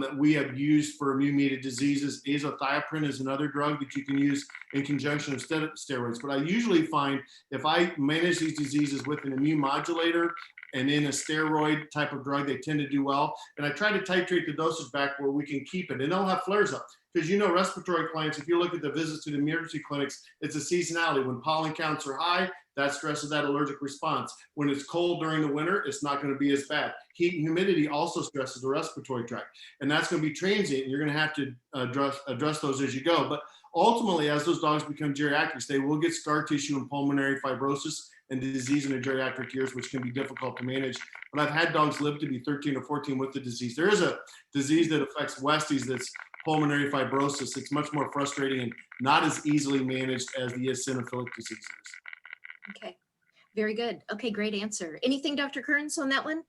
That we have used for immune-mediated diseases. Azathioprine is another drug that you can use in conjunction with steroids. But I usually find if I manage these diseases with an immune modulator and in a steroid type of drug, they tend to do well. And I try to titrate the dosage back where we can keep it and they'll have flares up. Because respiratory clients, if you look at the visits to the emergency clinics, it's a seasonality. When pollen counts are high, that stresses that allergic response. When it's cold during the winter, it's not going to be as bad. Heat and humidity also stresses the respiratory tract. And that's going to be transient. And you're going to have to address those as you go. But ultimately, as those dogs become geriatrics, they will get scar tissue and pulmonary fibrosis and disease in their geriatric years, which can be difficult to manage. But I've had dogs live to be 13 or 14 with the disease. There is a disease that affects Westies that's pulmonary fibrosis. It's much more frustrating and not as easily managed as the eosinophilic disease is. Okay, Very good. Okay, great answer. Anything, Dr. Kearns, on that one?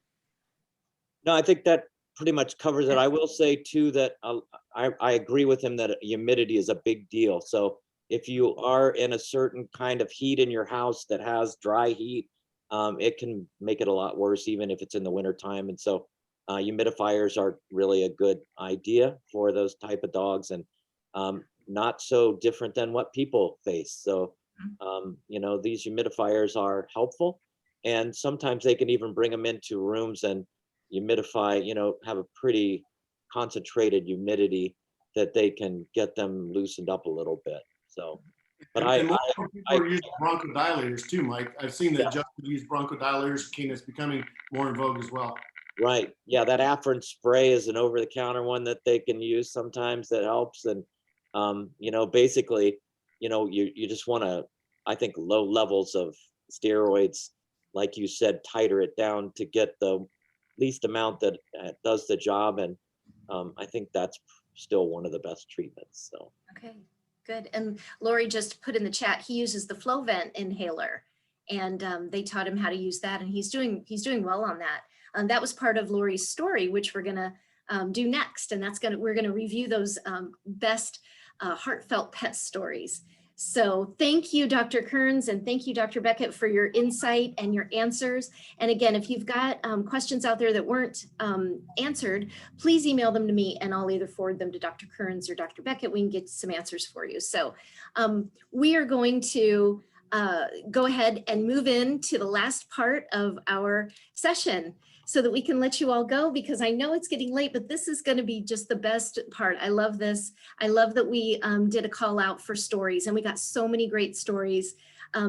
No, I think that pretty much covers it. I will say too that I agree with him that humidity is a big deal. So if you are in a certain kind of heat in your house that has dry heat, it can make it a lot worse, even if it's in the winter time. And so humidifiers are really a good idea for those type of dogs, and not so different than what people face. So, you know, these humidifiers are helpful, and sometimes they can even bring them into rooms and humidify, you know, have a pretty concentrated humidity that they can get them loosened up a little bit. So, but And more people are using bronchodilators too, Mike. I've seen that just use bronchodilators. It's becoming more in vogue as well. Right. Yeah, that Afrin spray is an over-the-counter one that they can use sometimes that helps. And, you know, basically, you know, you just want to, I think, low levels of steroids, like you said, tighter it down to get the least amount that does the job. And I think that's still one of the best treatments. So. Okay, good. And Lori just put in the chat, he uses the Flovent inhaler, and they taught him how to use that, and he's doing well on that. That was part of Lori's story, which we're gonna do next, and we're gonna review those best heartfelt pet stories. So thank you, Dr. Kearns, and thank you, Dr. Beckett, for your insight and your answers. And again, if you've got questions out there that weren't answered, please email them to me, and I'll either forward them to Dr. Kearns or Dr. Beckett. We can get some answers for you. So we are going to go ahead and move into the last part of our session, so that we can let you all go, because I know it's getting late, but this is going to be just the best part. I love this. I love that we did a call out for stories, and we got so many great stories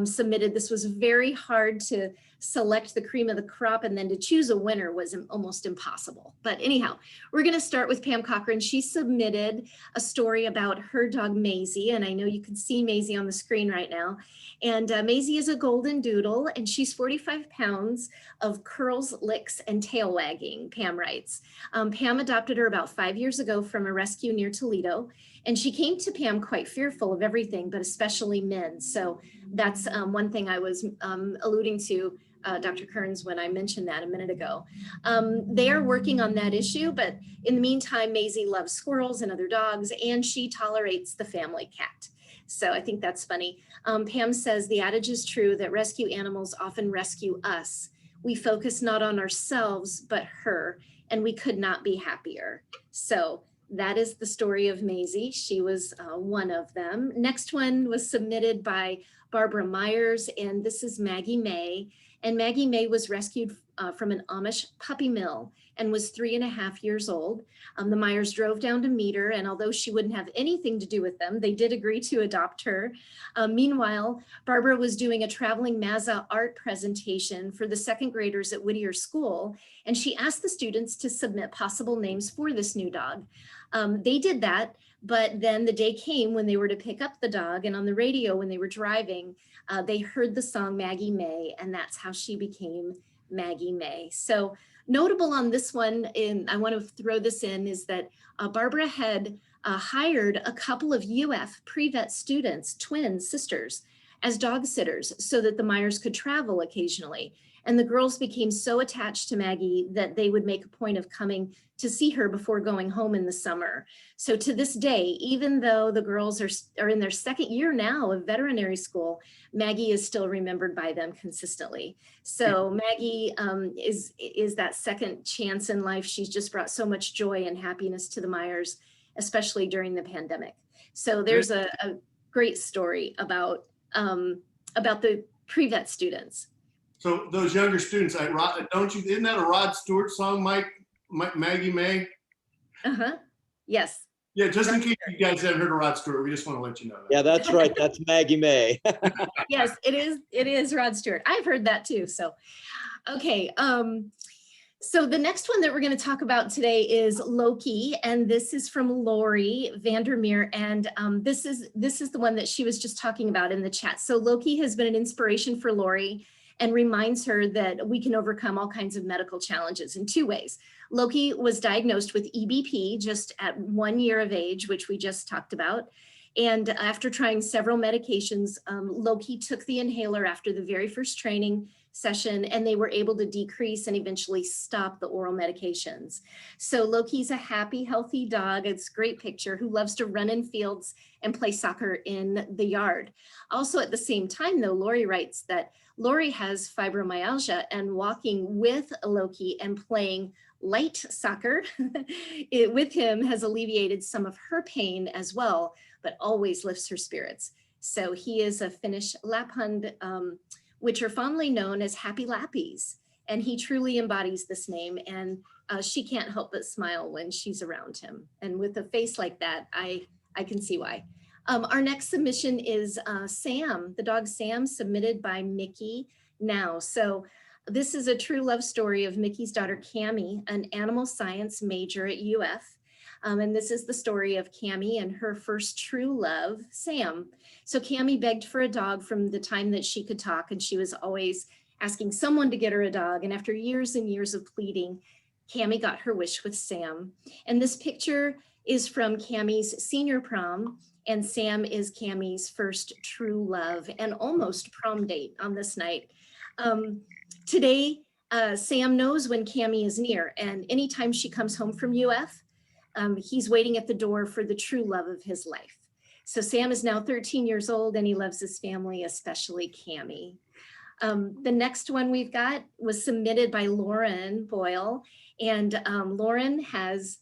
submitted. This was very hard to select the cream of the crop, and then to choose a winner was almost impossible. But anyhow, we're going to start with Pam Cochran. She submitted a story about her dog Maisie, and I know you can see Maisie on the screen right now. And Maisie is a golden doodle, and she's 45 pounds of curls, licks, and tail wagging, Pam writes. Pam adopted her about 5 years ago from a rescue near Toledo, and she came to Pam quite fearful of everything, but especially men. So that's one thing I was alluding to, Dr. Kearns, when I mentioned that a minute ago. They are working on that issue, but in the meantime, Maisie loves squirrels and other dogs, and she tolerates the family cat. So I think that's funny. Pam says the adage is true that rescue animals often rescue us. We focus not on ourselves, but her, and we could not be happier. So that is the story of Maisie. She was one of them. Next one was submitted by Barbara Myers, and this is Maggie May. And Maggie May was rescued from an Amish puppy mill and was 3.5 years old. The Myers drove down to meet her, and although she wouldn't have anything to do with them, they did agree to adopt her. Meanwhile, Barbara was doing a traveling Mazza art presentation for the second graders at Whittier School, and she asked the students to submit possible names for this new dog. They did that, but then the day came when they were to pick up the dog, and on the radio when they were driving, they heard the song Maggie May, and that's how she became Maggie May. So notable on this one, and I want to throw this in, is that Barbara had hired a couple of UF pre-vet students, twin sisters, as dog sitters so that the Myers could travel occasionally. And the girls became so attached to Maggie that they would make a point of coming to see her before going home in the summer. So to this day, even though the girls are in their second year now of veterinary school, Maggie is still remembered by them consistently. So Maggie is that second chance in life. She's just brought so much joy and happiness to the Myers, especially during the pandemic. So there's a great story about the pre-vet students. So those younger students, don't you? Isn't that a Rod Stewart song, Mike? Maggie May? Yes. Yeah, just in case you guys haven't heard of Rod Stewart, we just want to let you know that. Yeah, that's right. That's Maggie May. Yes, it is. It is Rod Stewart. I've heard that too. So, okay. So the next one that we're going to talk about today is Loki, and this is from Lori Vandermeer, and this is the one that she was just talking about in the chat. So Loki has been an inspiration for Lori and reminds her that we can overcome all kinds of medical challenges in 2 ways. Loki was diagnosed with EBP just at 1 year of age, which we just talked about. And after trying several medications, Loki took the inhaler after the very first training session, and they were able to decrease and eventually stop the oral medications. So Loki's a happy, healthy dog. It's a great picture, who loves to run in fields and play soccer in the yard. Also at the same time though, Lori writes that Lori has fibromyalgia, and walking with Loki and playing light soccer with him has alleviated some of her pain as well, but always lifts her spirits. So he is a Finnish Lapphund, which are fondly known as Happy Lappies. And he truly embodies this name, and she can't help but smile when she's around him. And with a face like that, I can see why. Our next submission is Sam, the dog Sam, submitted by Mickey Now. So this is a true love story of Mickey's daughter, Cammie, an animal science major at UF. And this is the story of Cammie and her first true love, Sam. So Cammie begged for a dog from the time that she could talk, and she was always asking someone to get her a dog. And after years and years of pleading, Cammie got her wish with Sam. And this picture is from Cammie's senior prom, and Sam is Cammie's first true love and almost prom date on this night. Today, Sam knows when Cammie is near, and anytime she comes home from UF, he's waiting at the door for the true love of his life. So Sam is now 13 years old, and he loves his family, especially Cammie. The next one we've got was submitted by Lauren Boyle, and Lauren has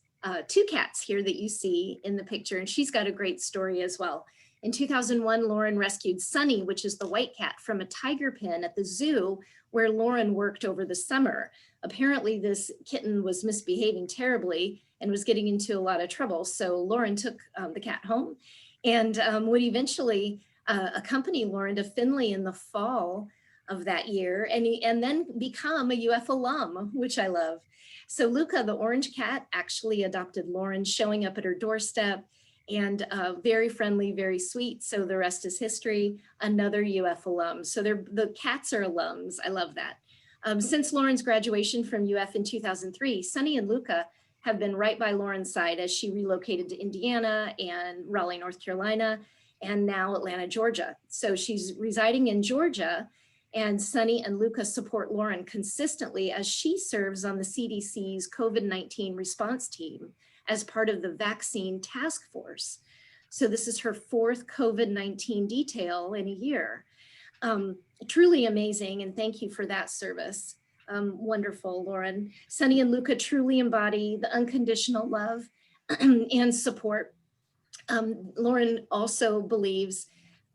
two cats here that you see in the picture, and she's got a great story as well. In 2001, Lauren rescued Sunny, which is the white cat, from a tiger pen at the zoo where Lauren worked over the summer. Apparently this kitten was misbehaving terribly and was getting into a lot of trouble. So Lauren took the cat home and would eventually accompany Lauren to Findlay in the fall of that year, and then become a UF alum, which I love. So Luca, the orange cat, actually adopted Lauren, showing up at her doorstep, and very friendly, very sweet. So the rest is history, another UF alum. So the cats are alums. I love that. Since Lauren's graduation from UF in 2003, Sunny and Luca have been right by Lauren's side as she relocated to Indiana and Raleigh, North Carolina, and now Atlanta, Georgia. So she's residing in Georgia, and Sunny and Luca support Lauren consistently as she serves on the CDC's COVID-19 response team as part of the vaccine task force. So this is her fourth COVID-19 detail in a year. Truly amazing, and thank you for that service. Wonderful, Lauren. Sunny and Luca truly embody the unconditional love and support. Lauren also believes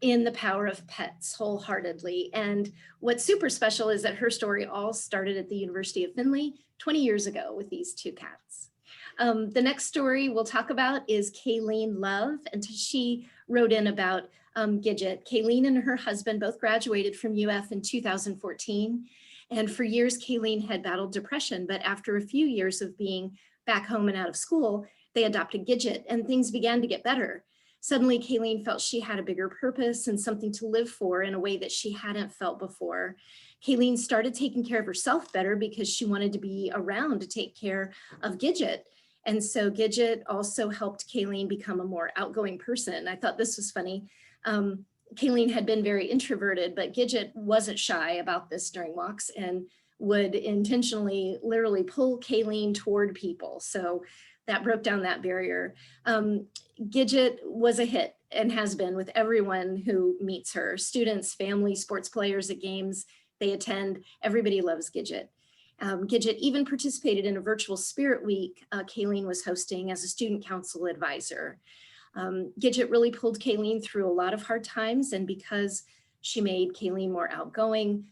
in the power of pets wholeheartedly. And what's super special is that her story all started at the University of Findlay 20 years ago with these two cats. The next story we'll talk about is Kayleen Love, and she wrote in about Gidget. Kayleen and her husband both graduated from UF in 2014. And for years, Kayleen had battled depression, but after a few years of being back home and out of school, they adopted Gidget, and things began to get better. Suddenly, Kayleen felt she had a bigger purpose and something to live for in a way that she hadn't felt before. Kayleen started taking care of herself better because she wanted to be around to take care of Gidget. And so Gidget also helped Kayleen become a more outgoing person. I thought this was funny. Kayleen had been very introverted, but Gidget wasn't shy about this during walks and would intentionally literally pull Kayleen toward people. So that broke down that barrier. Gidget was a hit and has been with everyone who meets her. Students, families, sports players at games they attend, everybody loves Gidget. Gidget even participated in a virtual Spirit Week Kayleen was hosting as a student council advisor. Gidget really pulled Kayleen through a lot of hard times, and because she made Kayleen more outgoing,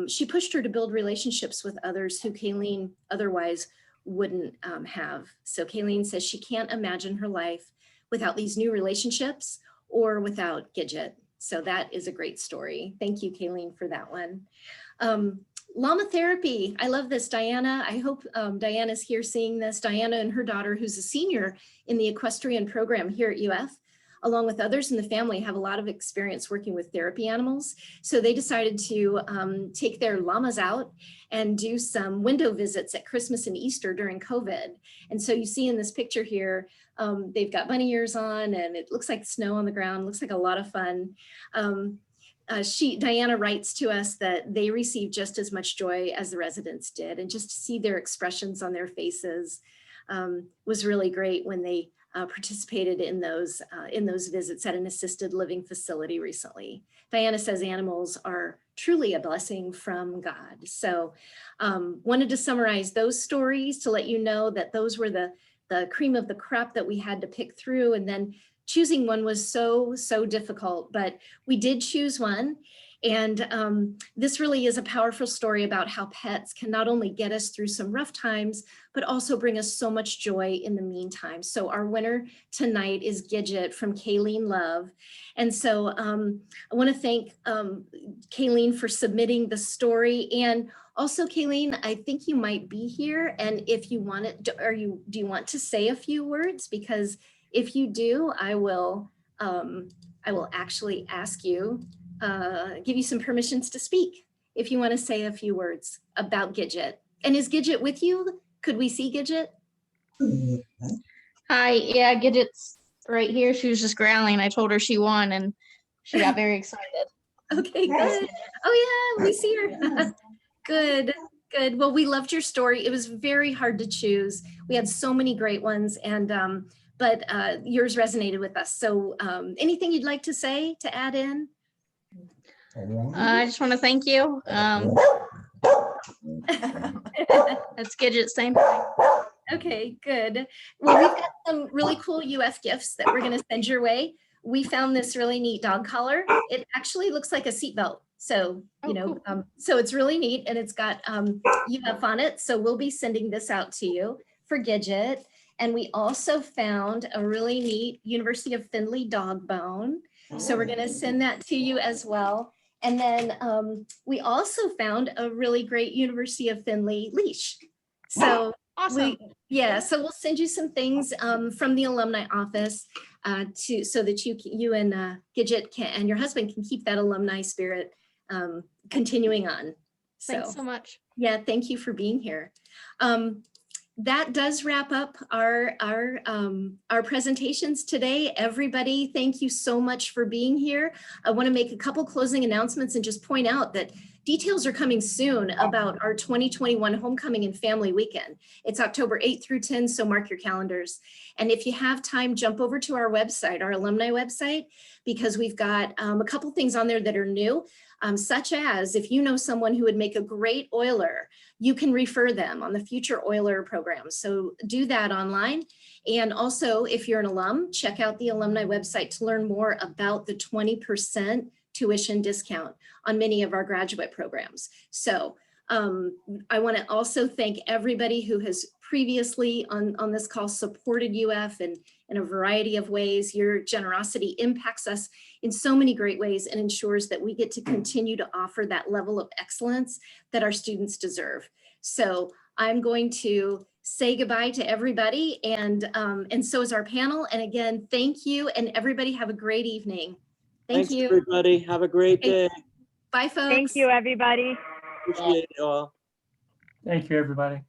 she pushed her to build relationships with others who Kayleen otherwise wouldn't have. So Kayleen says she can't imagine her life without these new relationships or without Gidget. So that is a great story. Thank you, Kayleen, for that one. Llama Therapy, I love this. Diana, I hope Diana's here seeing this. Diana and her daughter, who's a senior in the equestrian program here at UF, along with others in the family, have a lot of experience working with therapy animals. So they decided to take their llamas out and do some window visits at Christmas and Easter during COVID. And so you see in this picture here, they've got bunny ears on and it looks like snow on the ground, looks like a lot of fun. Diana writes to us that they received just as much joy as the residents did, and just to see their expressions on their faces was really great when they participated in those visits at an assisted living facility recently. Diana says animals are truly a blessing from God. So wanted to summarize those stories to let you know that those were the cream of the crop that we had to pick through, and then choosing one was so difficult, but we did choose one. And this really is a powerful story about how pets can not only get us through some rough times, but also bring us so much joy in the meantime. So our winner tonight is Gidget from Kayleen Love. And so I want to thank Kayleen for submitting the story. And also, Kayleen, I think you might be here. And if you want it, do you want to say a few words? Because if you do, I will actually ask you, give you some permissions to speak if you want to say a few words about Gidget. And is Gidget with you? Could we see Gidget? Hi, yeah, Gidget's right here. She was just growling. I told her she won and she got very excited. Okay, good. Oh yeah, we see her. Good. Well, we loved your story. It was very hard to choose. We had so many great ones, and but yours resonated with us. So anything you'd like to say to add in? I just want to thank you. That's Gidget, same thing. Okay, good. Well, we've got some really cool UF gifts that we're going to send your way. We found this really neat dog collar. It actually looks like a seatbelt. So, Cool. So it's really neat, and it's got UF on it. So we'll be sending this out to you for Gidget. And we also found a really neat University of Findlay dog bone. So we're going to send that to you as well. And then we also found a really great University of Findlay leash. So Awesome. so we'll send you some things from the alumni office so that you and Gidget and your husband can keep that alumni spirit continuing on. Thanks so much. Yeah, thank you for being here. That does wrap up our presentations today. Everybody, thank you so much for being here. I want to make a couple closing announcements and just point out that details are coming soon about our 2021 Homecoming and Family Weekend. It's October 8th through 10, so mark your calendars. And if you have time, jump over to our website, our alumni website, because we've got a couple things on there that are new. Such as if you know someone who would make a great oiler, you can refer them on the future oiler program. So do that online. And also, if you're an alum, check out the alumni website to learn more about the 20% tuition discount on many of our graduate programs. So I want to also thank everybody who has previously on this call supported UF in a variety of ways. Your generosity impacts us in so many great ways and ensures that we get to continue to offer that level of excellence that our students deserve. So I'm going to say goodbye to everybody, and so is our panel. And again, thank you, and everybody have a great evening. Thanks, you. Everybody. Have a great day. Bye, folks. Thank you, everybody. Appreciate it all. Thank you, everybody.